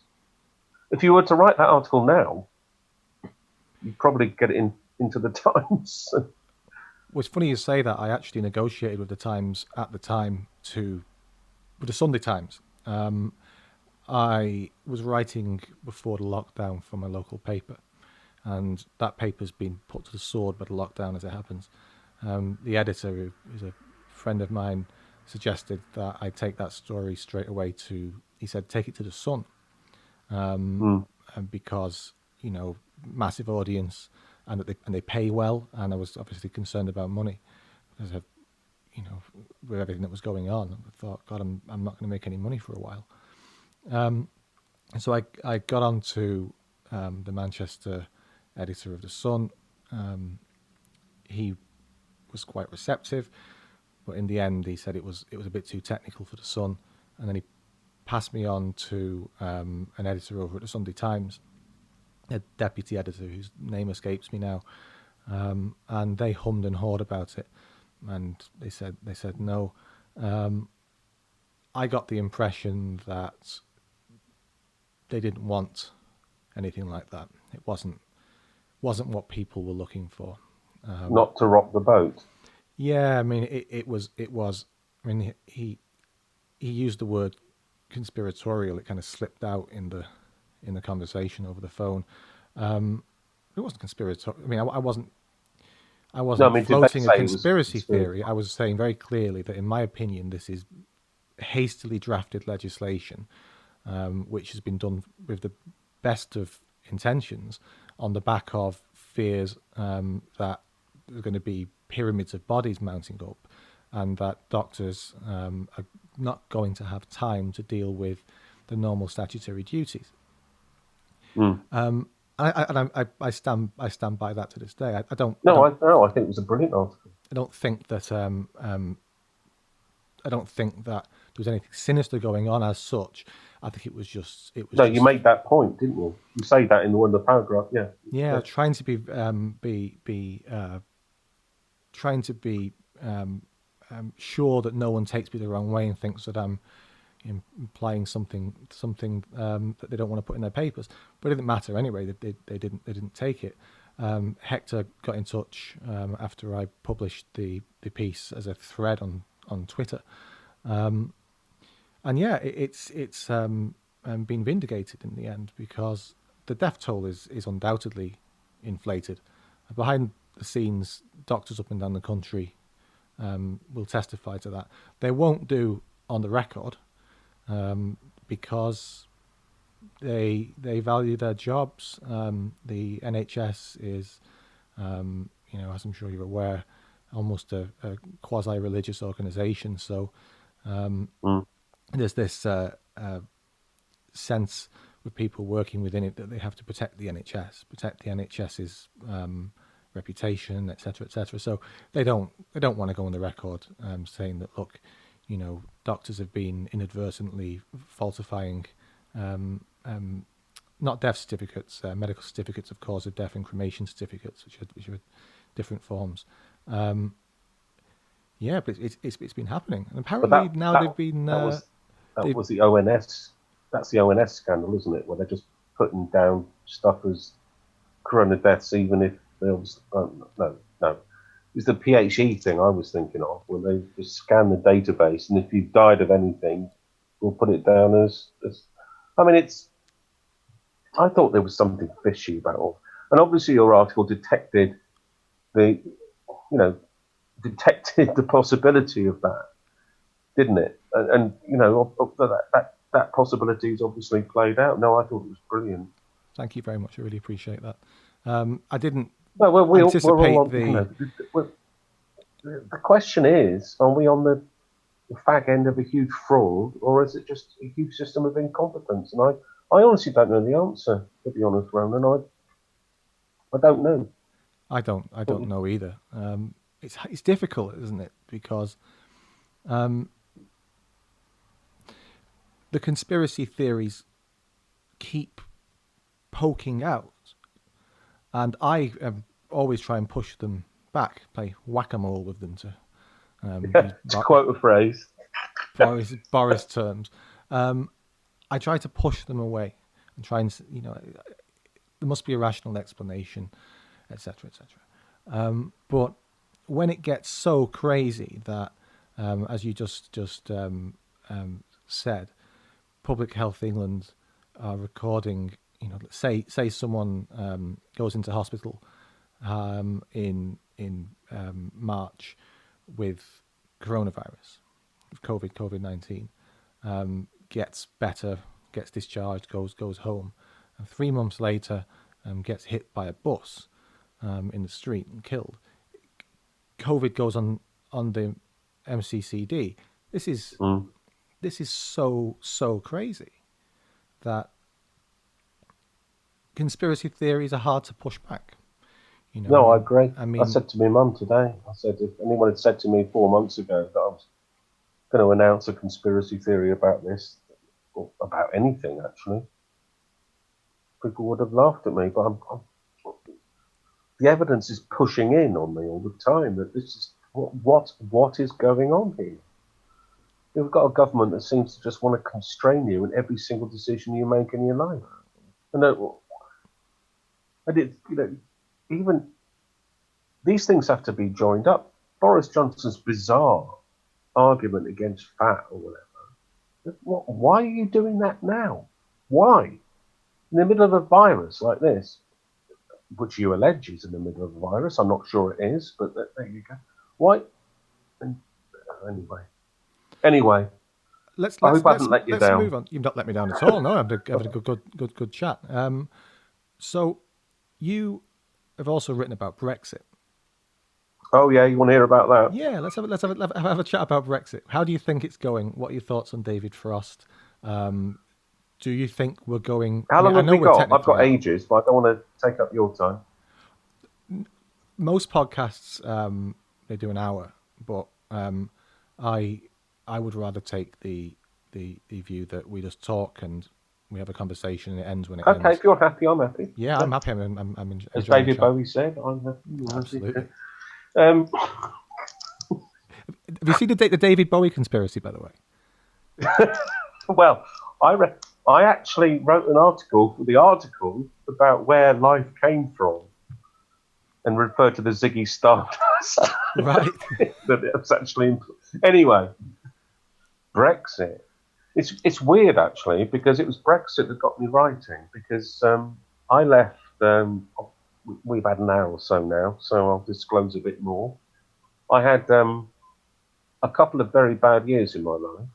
If you were to write that article now, you'd probably get it into the Times. Well, it's funny you say that. I actually negotiated with the Times at the time with the Sunday Times. I was writing before the lockdown for my local paper, and that paper's been put to the sword by the lockdown as it happens. The editor, who is a friend of mine, suggested that I take that story straight away he said, take it to the Sun. And because, massive audience and they pay well, and I was obviously concerned about money because with everything that was going on. I thought, God, I'm not going to make any money for a while. And so I got on to the Manchester editor of the Sun. He was quite receptive, but in the end he said it was a bit too technical for the Sun, and then he passed me on to an editor over at the Sunday Times, a deputy editor whose name escapes me now, and they hummed and hawed about it, and they said no. I got the impression that they didn't want anything like that. It wasn't what people were looking for. Not to rock the boat. Yeah, I mean it was. I mean he used the word conspiratorial. It kind of slipped out in the conversation over the phone. It wasn't conspiratorial. I mean, I wasn't floating a conspiracy theory. I was saying very clearly that, in my opinion, this is hastily drafted legislation, which has been done with the best of intentions on the back of fears that there's going to be pyramids of bodies mounting up, and that doctors are not going to have time to deal with the normal statutory duties. I stand by that to this day. I think it was a brilliant article. I don't think that there was anything sinister going on as such. I think it was just. You made that point, didn't you? You say that in one of the paragraph. Yeah. Yeah, trying to be sure that no one takes me the wrong way and thinks that I'm implying something that they don't want to put in their papers. But it didn't matter anyway. They didn't take it. Hector got in touch after I published the piece as a thread on Twitter, and yeah, it's been vindicated in the end, because the death toll is undoubtedly inflated. Behind the scenes, doctors up and down the country will testify to that. They won't do on the record because they value their jobs. The NHS is, as I'm sure you're aware, almost a quasi-religious organisation. So there's this sense with people working within it that they have to protect the NHS's reputation, etc., etc. So they don't want to go on the record saying that, look, doctors have been inadvertently falsifying not death certificates, medical certificates of cause of death and cremation certificates, which are different forms. Yeah, but it's been happening, and But apparently now they've been that was that they've was the ONS. That's the ONS scandal, isn't it? Where they're just putting down stuff as corona deaths, even if there was no. It's the PHE thing I was thinking of, where they just scan the database, and if you've died of anything, we'll put it down as. I mean, it's. I thought there was something fishy about all, and obviously your article detected the, you know, detected the possibility of that, didn't it? And that possibility is obviously played out. No, I thought it was brilliant. Thank you very much. I really appreciate that. I didn't No, we're all anticipate on. The question is: are we on the fag end of a huge fraud, or is it just a huge system of incompetence? And I honestly don't know the answer. To be honest, Ronan, I don't know. I don't know either. It's difficult, isn't it? Because the conspiracy theories keep poking out, and I always try and push them back, play whack-a-mole with them to To quote a phrase. Boris terms. I try to push them away and try and, there must be a rational explanation, etc., etc. But when it gets so crazy that, as you just said, Public Health England are recording, say someone goes into hospital in March with coronavirus, with COVID-19, gets better, gets discharged, goes home, and 3 months later gets hit by a bus in the street and killed. COVID goes on the MCCD. This is so crazy that conspiracy theories are hard to push back. No, I agree. I mean, I said to my mum today, I said, if anyone had said to me 4 months ago that I was going to announce a conspiracy theory about this, or about anything actually, people would have laughed at me. But the evidence is pushing in on me all the time that this is what is going on here. We've got a government that seems to just want to constrain you in every single decision you make in your life. And even these things have to be joined up. Boris Johnson's bizarre argument against fat or whatever. Why are you doing that now? Why? In the middle of a virus like this, which you allege is in the middle of a virus, I'm not sure it is, but there you go. Why? Anyway, I hope I haven't let you down. Move on. You've not let me down at all. No, I'm having a good chat. So you have also written about Brexit. Oh yeah, you want to hear about that? Yeah, let's have a chat about Brexit. How do you think it's going? What are your thoughts on David Frost? Do you think we're going? How long have we got? I've got ages, but I don't want to take up your time. Most podcasts they do an hour, but I would rather take the view that we just talk and we have a conversation and it ends when it ends. Okay, if you're happy, I'm happy. Yeah, I'm happy. I'm enjoying. As David Bowie said, I'm happy. Absolutely. Have you seen the David Bowie conspiracy, by the way? Well, I actually wrote an article for the article about where life came from and referred to the Ziggy Stardust. Right. That it's actually... Anyway, Brexit. It's weird, actually, because it was Brexit that got me writing, because I left... we've had an hour or so now, so I'll disclose a bit more. I had a couple of very bad years in my life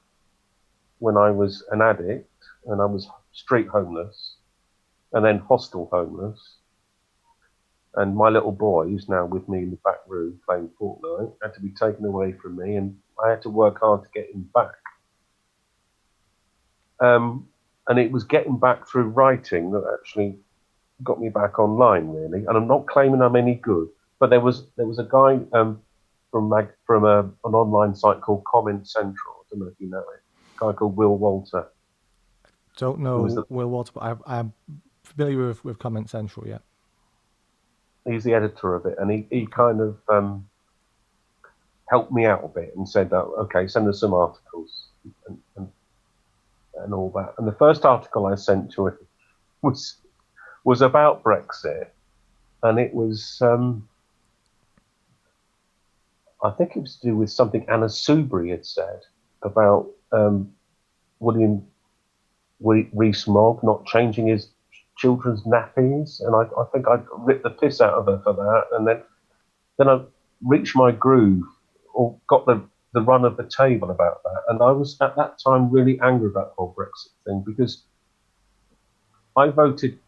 when I was an addict and I was street homeless and then hostel homeless. And my little boy, who's now with me in the back room playing Fortnite, had to be taken away from me, and I had to work hard to get him back. And it was getting back through writing that actually got me back online, really. And I'm not claiming I'm any good, but there was a guy from an online site called Comment Central. I don't know if you know it. A guy called Will Walter. Don't know Will Walter, but I'm familiar with Comment Central. Yeah. He's the editor of it, and he kind of helped me out a bit and said, that, okay, send us some articles and all that. And the first article I sent to him was about Brexit, and it was I think it was to do with something Anna Soubry had said about William Rees-Mogg not changing his children's nappies, and I think I ripped the piss out of her for that, and then I reached my groove or got the run of the table about that, and I was at that time really angry about the whole Brexit thing because I voted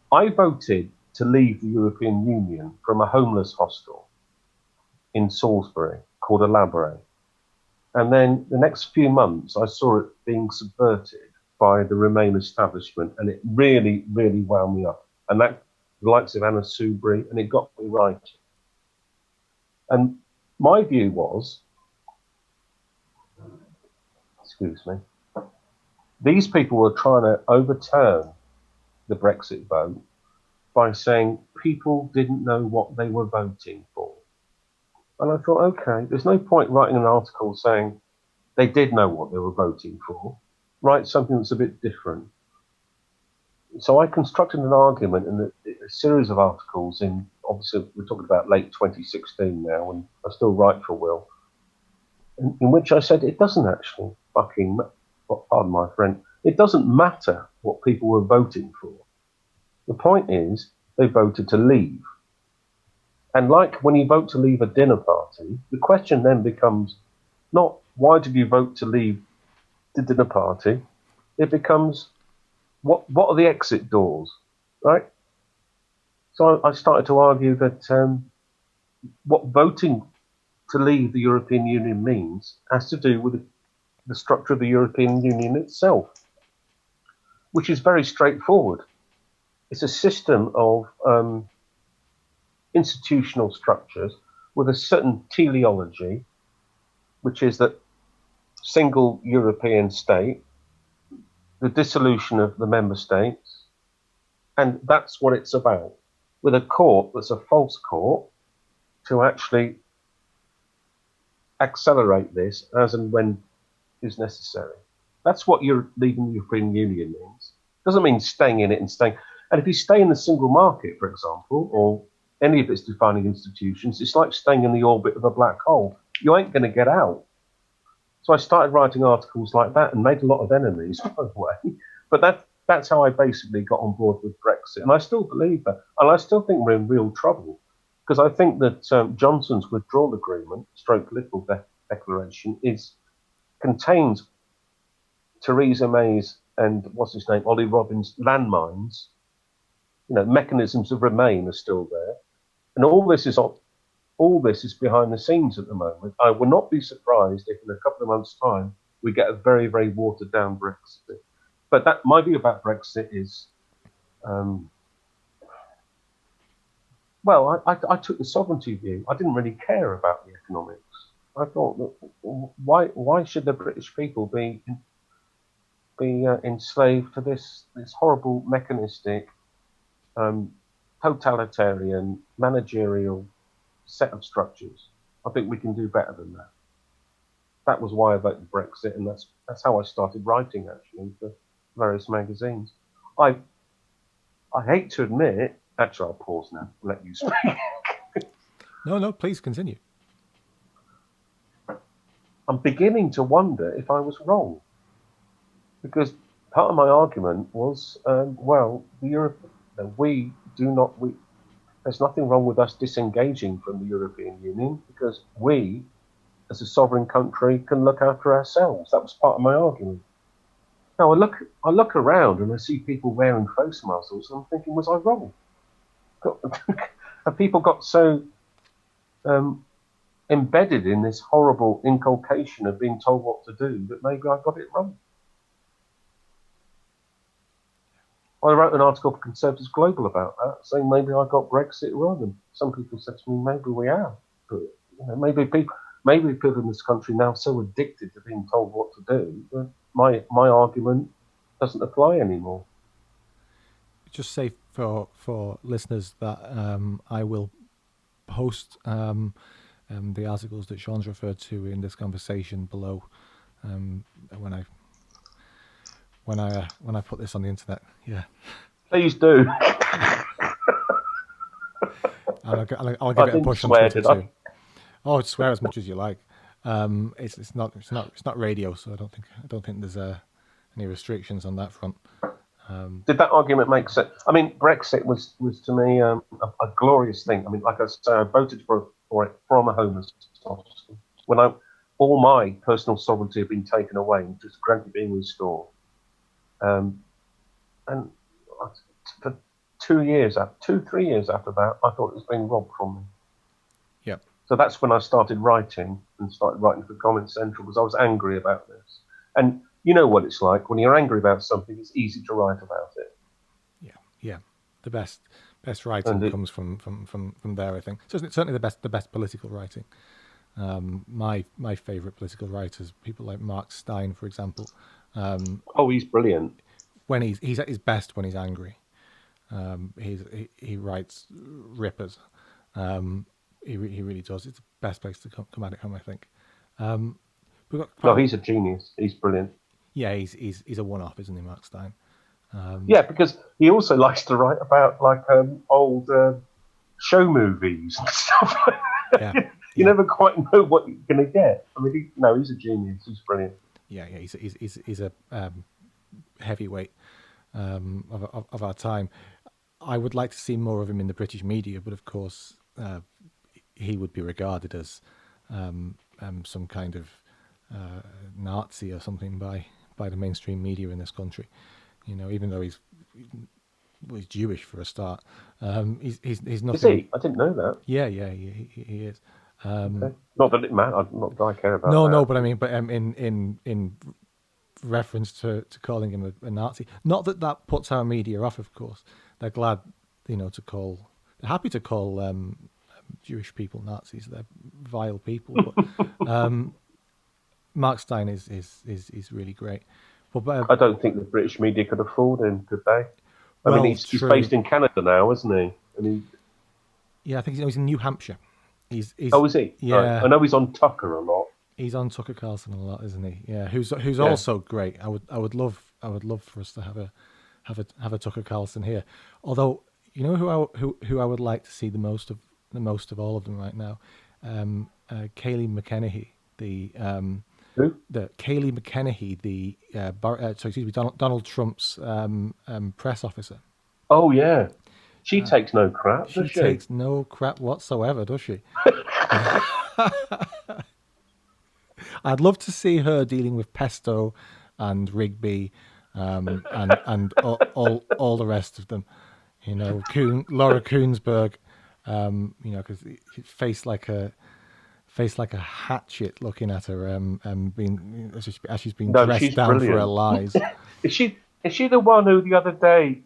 to leave the European Union from a homeless hostel in Salisbury called a Labouré. And then the next few months, I saw it being subverted by the Remain establishment, and it really, really wound me up. And that, the likes of Anna Soubry, and it got me writing. And my view was, excuse me, these people were trying to overturn the Brexit vote by saying people didn't know what they were voting for. And I thought, okay, there's no point writing an article saying they did know what they were voting for. Write something that's a bit different. So I constructed an argument in a series of articles in, obviously we're talking about late 2016 now, and I still write for Will, in which I said it doesn't actually fucking, pardon my French, it doesn't matter what people were voting for. The point is they voted to leave. And like when you vote to leave a dinner party, the question then becomes not why did you vote to leave the dinner party? It becomes what are the exit doors, right? So I started to argue that what voting to leave the European Union means has to do with the structure of the European Union itself, which is very straightforward. It's a system of institutional structures with a certain teleology, which is that single European state, the dissolution of the member states, and that's what it's about, with a court that's a false court to actually accelerate this as and when is necessary. That's what you're leaving the European Union means. Doesn't mean staying in it and staying. And if you stay in the single market, for example, or any of its defining institutions, it's like staying in the orbit of a black hole. You ain't going to get out. So I started writing articles like that and made a lot of enemies, by the way. But that's how I basically got on board with Brexit. And I still believe that. And I still think we're in real trouble. Because I think that Johnson's withdrawal agreement, stroke political declaration, contains Theresa May's and what's his name, Ollie Robbins' landmines. You know, mechanisms of Remain are still there. And all this is behind the scenes at the moment. I will not be surprised if in a couple of months' time we get a very, very watered down Brexit. But that my view about Brexit is, I took the sovereignty view. I didn't really care about the economics. I thought, why should the British people be enslaved to this horrible mechanistic, totalitarian, managerial set of structures? I think we can do better than that. That was why I voted Brexit, and that's how I started writing actually for various magazines. I hate to admit. Actually, I'll pause now and let you speak. No, please continue. I'm beginning to wonder if I was wrong, because part of my argument was, there's nothing wrong with us disengaging from the European Union because we, as a sovereign country, can look after ourselves. That was part of my argument. Now I look around and I see people wearing face muzzles, and I'm thinking, was I wrong? Have people got so embedded in this horrible inculcation of being told what to do that maybe I got it wrong? I wrote an article for Conservatives Global about that, saying maybe I got Brexit wrong, and some people said to me, maybe we are. But maybe people in this country now are so addicted to being told what to do that my argument doesn't apply anymore. Just say for listeners that I will post the articles that Sean's referred to in this conversation below. When I put this on the internet, yeah. Please do. I'll give it a push on Twitter too. Oh, swear as much as you like. It's not radio, so I don't think there's any restrictions on that front. Did that argument make sense? I mean, Brexit was to me a glorious thing. I mean, like I say, I voted for it from a home when all my personal sovereignty had been taken away and just gradually being restored. And for 3 years after that, I thought it was being robbed from me. Yeah. So that's when I started writing for Comment Central, because I was angry about this. And you know what it's like when you're angry about something; it's easy to write about it. Yeah. The best writing comes from there, I think. So certainly the best political writing. My favourite political writers, people like Mark Stein, for example. He's brilliant. When he's at his best when he's angry. He writes rippers. He really does. It's the best place to come at it from, I think. He's a genius. He's brilliant. Yeah, he's a one-off, isn't he, Mark Stein? Because he also likes to write about old show movies and stuff. You never quite know what you're going to get. I mean, he's a genius. He's brilliant. Yeah. He's a heavyweight of our time. I would like to see more of him in the British media, but of course, he would be regarded as some kind of Nazi or something by the mainstream media in this country. Even though he's Jewish for a start. He's nothing. Is he? I didn't know that. Yeah, he is. Okay. Not that it matters. Not that I care about. No, but I mean, in reference to calling him a Nazi. Not that puts our media off, of course. They're glad, they're happy to call Jewish people Nazis. They're vile people. But Mark Stein is really great. But I don't think the British media could afford him, could they? I mean, he's based in Canada now, isn't he? Yeah, I think he's in New Hampshire. He's is he? Yeah, right. I know he's on Tucker a lot. He's on Tucker Carlson a lot, isn't he? Yeah, who's also great. I would love for us to have a Tucker Carlson here. Although, who I would like to see the most of all of them right now, Kayleigh McEnany, who? The Kayleigh McEnany, Donald Trump's press officer. Oh yeah, she takes no crap. She takes no crap whatsoever, does she? I'd love to see her dealing with Pesto and Rigby, and all the rest of them. Laura Koonsberg, because face like a hatchet looking at her, as she's been dressed down brilliant. for her lies. Is she the one who the other day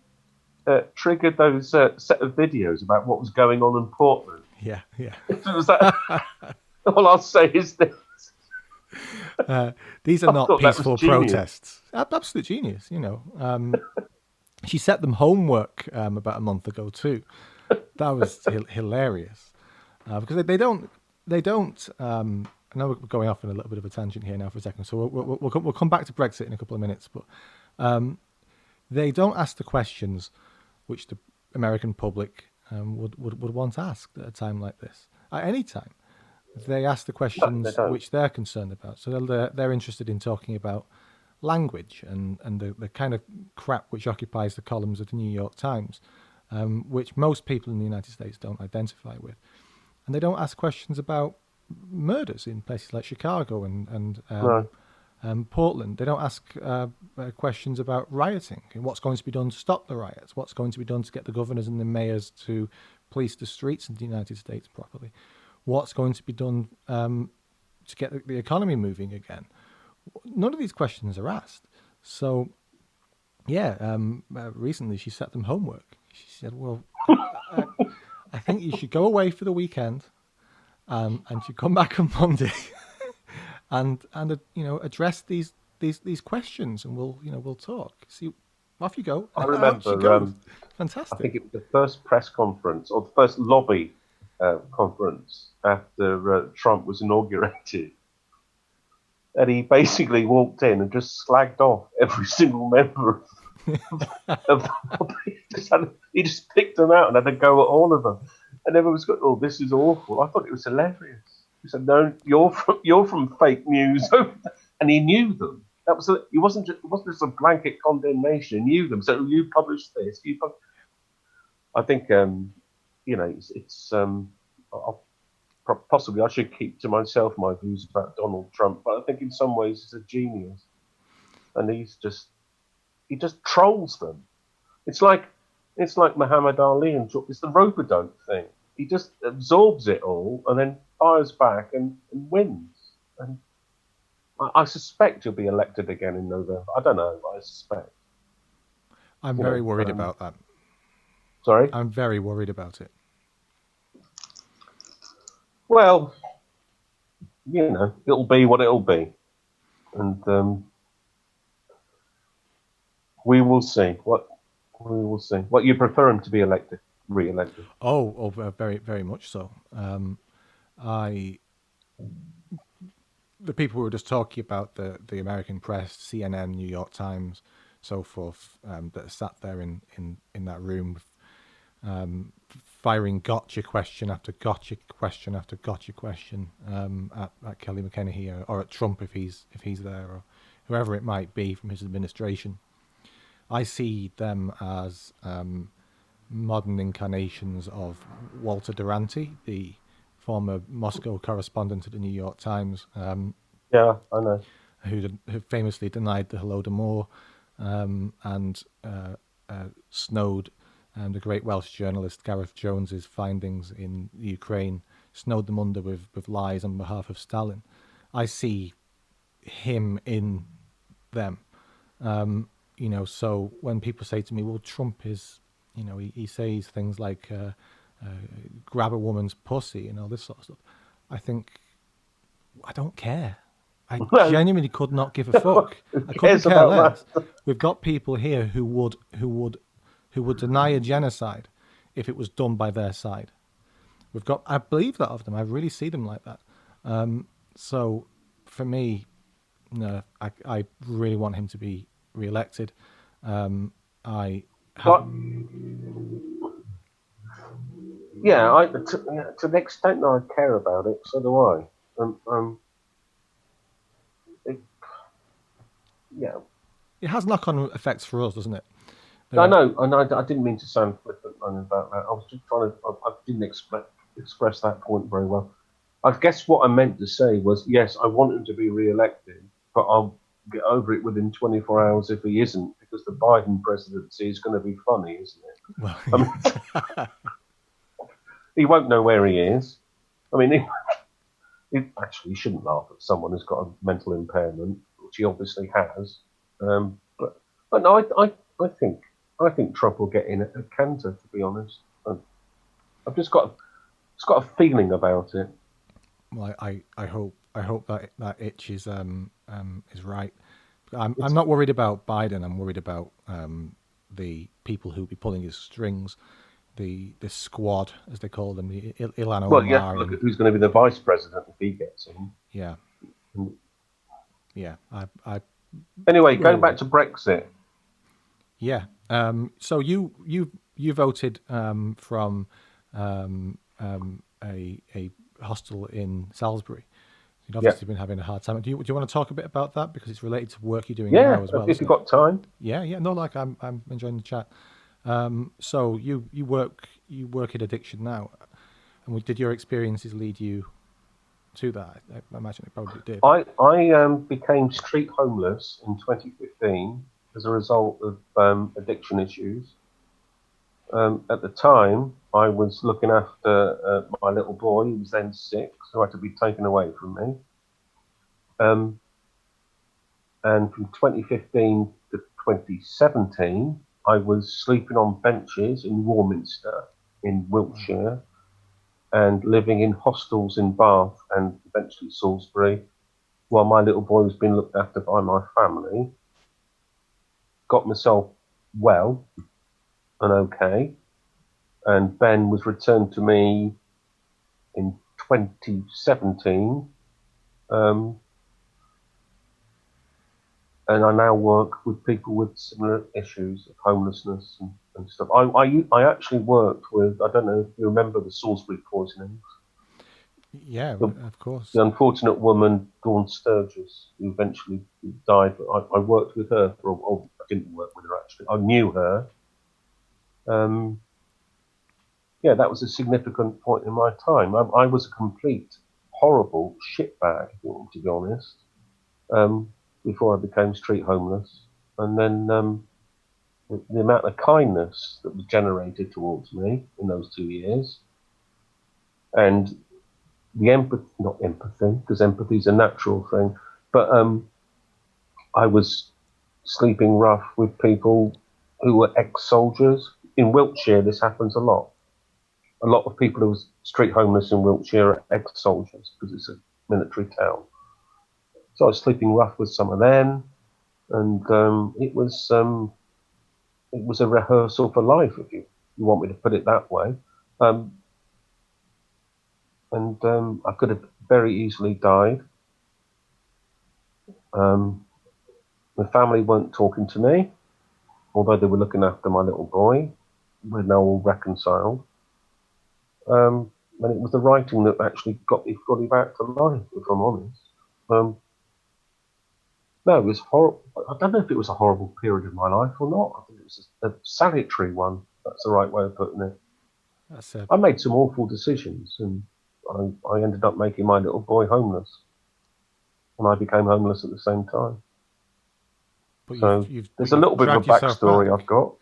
triggered those set of videos about what was going on in Portland? Yeah. Was that? All I'll say is this. These are not peaceful protests. Absolute genius, She set them homework about a month ago too. That was hilarious because they don't. I know we're going off on a little bit of a tangent here now for a second, so we'll come back to Brexit in a couple of minutes. But they don't ask the questions which the American public would want asked at a time like this. At any time, they ask the questions which they're concerned about. So they're interested in talking about language and the kind of crap which occupies the columns of the New York Times, which most people in the United States don't identify with. And they don't ask questions about murders in places like Chicago and Portland. They don't ask questions about rioting and what's going to be done to stop the riots, what's going to be done to get the governors and the mayors to police the streets in the United States properly, what's going to be done to get the economy moving again. None of these questions are asked. So, recently she set them homework. She said, well, I think you should go away for the weekend and you come back on Monday and address these questions, and we'll talk. See, off you go. I remember fantastic. I think it was the first press conference or the first lobby conference after Trump was inaugurated. And he basically walked in and just slagged off every single member of the lobby. He just picked them out and had a go at all of them. And everyone was going, "Oh, this is awful." I thought it was hilarious. He said, "No, you're from fake news," and he knew them. That was it wasn't just a blanket condemnation. He knew them. So you published this. I think possibly I should keep to myself my views about Donald Trump, but I think in some ways he's a genius, and he just trolls them. It's like Muhammad Ali, and it's the rope-a-dope thing. He just absorbs it all and then fires back and wins. And I suspect he'll be elected again in November. I don't know, but I suspect. I'm very worried about that. Sorry? I'm very worried about it. Well, it'll be what it'll be. And we will see. We will see. What you prefer him to be re-elected? Oh, very, very much so. The people we were just talking about, the American press, CNN, New York Times, so forth, that sat there in that room, firing gotcha question after gotcha question after gotcha question at Kelly McKenna here, or at Trump if he's there, or whoever it might be from his administration. I see them as modern incarnations of Walter Duranty, the former Moscow correspondent at the New York Times. Yeah, I know. Who famously denied the Holodomor and snowed the great Welsh journalist Gareth Jones's findings in Ukraine, snowed them under with lies on behalf of Stalin. I see him in them. So when people say to me, well, Trump is, he says things like grab a woman's pussy and all this sort of stuff, I think, I don't care. I genuinely could not give a fuck. I couldn't care less. We've got people here who would deny a genocide if it was done by their side. I believe that of them. I really see them like that. So for me, no, I really want him to be re-elected. To the extent that I care about it, so do I. It has knock-on effects for us, doesn't it? I know. I didn't mean to sound flippant about that. I was just trying to. I didn't express that point very well. I guess what I meant to say was, yes, I want him to be re-elected, but I'll get over it within 24 hours if he isn't, because the Biden presidency is going to be funny, isn't it? Well, he won't know where he is. I mean, he actually shouldn't laugh at someone who's got a mental impairment, which he obviously has. But no, I think Trump will get in at a canter, to be honest. I've just got a feeling about it. Well, I hope that itch is right. I'm not worried about Biden. I'm worried about the people who'll be pulling his strings, the squad, as they call them, the Ilhan Omar. Well, you have to look at who's going to be the vice president if he gets in. Yeah. Yeah. Anyway, going back to Brexit. Yeah. So you voted from a hostel in Salisbury. You've obviously been having a hard time. Do you want to talk a bit about that, because it's related to work you're doing now as well? If you've got time. Yeah. No, I'm enjoying the chat. So you work in addiction now, and did your experiences lead you to that? I imagine it probably did. I became street homeless in 2015 as a result of addiction issues. At the time, I was looking after my little boy, who was then 6, who had to be taken away from me. And from 2015 to 2017, I was sleeping on benches in Warminster, in Wiltshire, and living in hostels in Bath and eventually Salisbury, while my little boy was being looked after by my family. Got myself well and okay, and Ben was returned to me in 2017. And I now work with people with similar issues of homelessness and stuff. I actually worked with, I don't know if you remember the Salisbury poisonings. Yeah, The, of course. the unfortunate woman, Dawn Sturgis, who eventually died. But I worked with her I didn't work with her actually. I knew her. Yeah, that was a significant point in my time. I was a complete horrible shitbag, if you want me to be honest, before I became street homeless. And then the amount of kindness that was generated towards me in those 2 years, and the empathy, not empathy, because empathy is a natural thing, but I was sleeping rough with people who were ex-soldiers. In Wiltshire, this happens a lot. A lot of people who are street homeless in Wiltshire are ex-soldiers because it's a military town. So I was sleeping rough with some of them, and it was a rehearsal for life, if you want me to put it that way. And I could have very easily died. My family weren't talking to me, although they were looking after my little boy. We're now all reconciled. And it was the writing that actually got me fully back to life, if I'm honest. No, it was horrible. I don't know if it was a horrible period of my life or not. I think it was a salutary one. That's the right way of putting it. I made some awful decisions, and I ended up making my little boy homeless. And I became homeless at the same time. But so there's a little bit of a backstory I've got.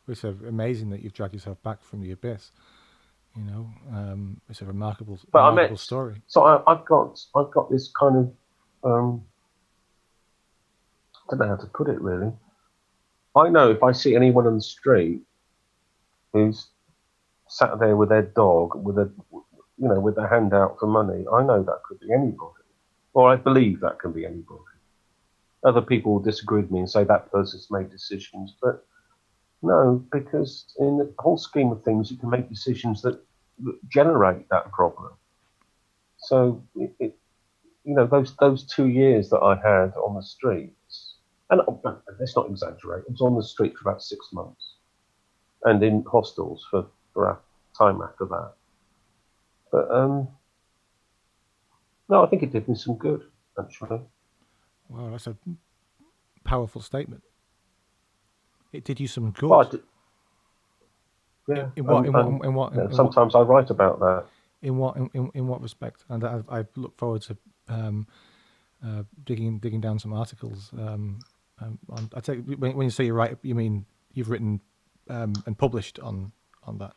It's amazing that you've dragged yourself back from the abyss. You know, it's a remarkable story. So I've got this kind of I don't know how to put it really. I know if I see anyone on the street who's sat there with their dog with their hand out for money, I know that could be anybody, or I believe that can be anybody. Other people will disagree with me and say that person's made decisions, but no, because in the whole scheme of things, you can make decisions that generate that problem. So those 2 years that I had on the streets, and let's not exaggerate, I was on the street for about 6 months, and in hostels for a time after that. But no, I think it did me some good, actually. Wow, that's a powerful statement. It did you some good. Well, yeah. In what? Sometimes I write about that. In what respect? And I look forward to digging down some articles. I take when you say you write, you mean you've written and published on that.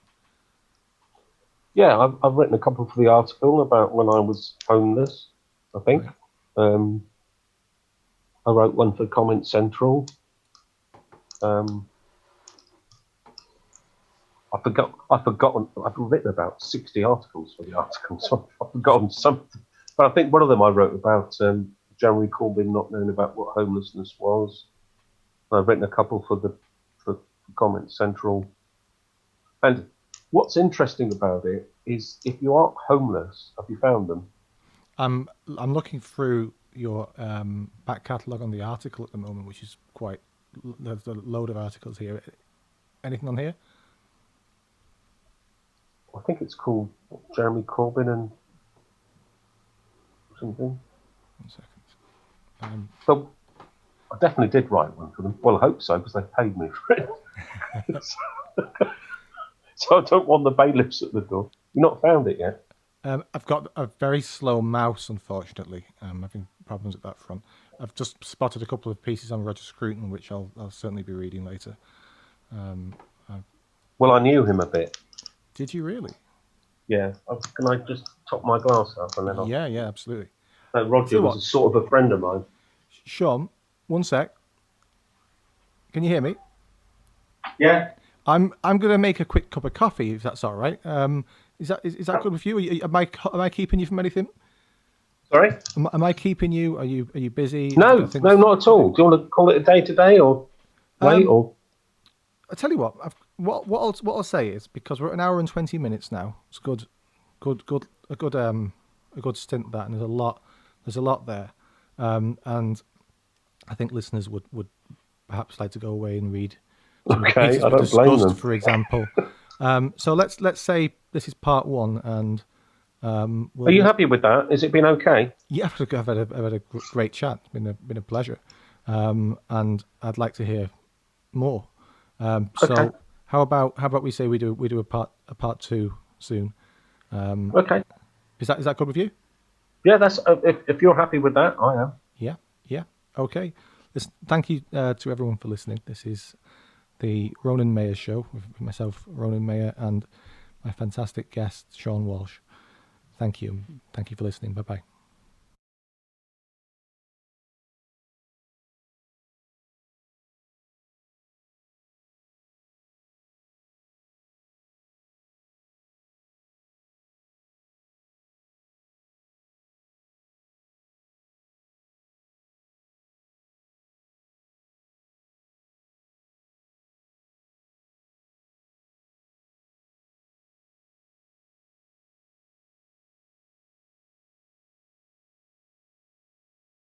Yeah, I've written a couple for the article about when I was homeless, I think. Right. I wrote one for Comment Central. I've forgotten. I've written about 60 articles for the article, so I've forgotten something. But I think one of them I wrote about Jeremy Corbyn not knowing about what homelessness was. I've written a couple for Comment Central. And what's interesting about it is if you are homeless, have you found them? I'm looking through your back catalogue on the article at the moment, which is quite. There's a load of articles here. Anything on here? I think it's called Jeremy Corbyn and something. 1 second. So I definitely did write one for them. Well, I hope so, because they paid me for it. So I don't want the bailiffs at the door. You've not found it yet? I've got a very slow mouse, unfortunately. I'm having problems at that front. I've just spotted a couple of pieces on Roger Scruton, which I'll certainly be reading later. Well, I knew him a bit. Did you really? Yeah. Can I just top my glass up and then? Yeah, absolutely. Roger was a sort of a friend of mine. Sean, 1 sec. Can you hear me? Yeah. I'm going to make a quick cup of coffee, if that's all right. Is that good with you? Am I keeping you from anything? Sorry? Am I keeping you? Are you busy? No, not at all. Do you want to call it a day today or wait or? I tell you what. What I'll say is, because we're at an hour and 20 minutes now. It's good a good stint that, and there's a lot there, and I think listeners would perhaps like to go away and read some of the Okay, pieces I we don't blame discussed, them. for example. So let's say this is part one, and Are you happy with that? Has it been okay? yeah, I've had a great chat. It's been a pleasure, and I'd like to hear more. Okay. So how about we say we do a part two soon? Okay. Is that good with you? Yeah, that's if you're happy with that, I am. Yeah, yeah. Okay. Listen, thank you to everyone for listening. This is the Ronan Maher Show with myself, Ronan Maher, and my fantastic guest, Sean Walsh. Thank you. Thank you for listening. Bye bye.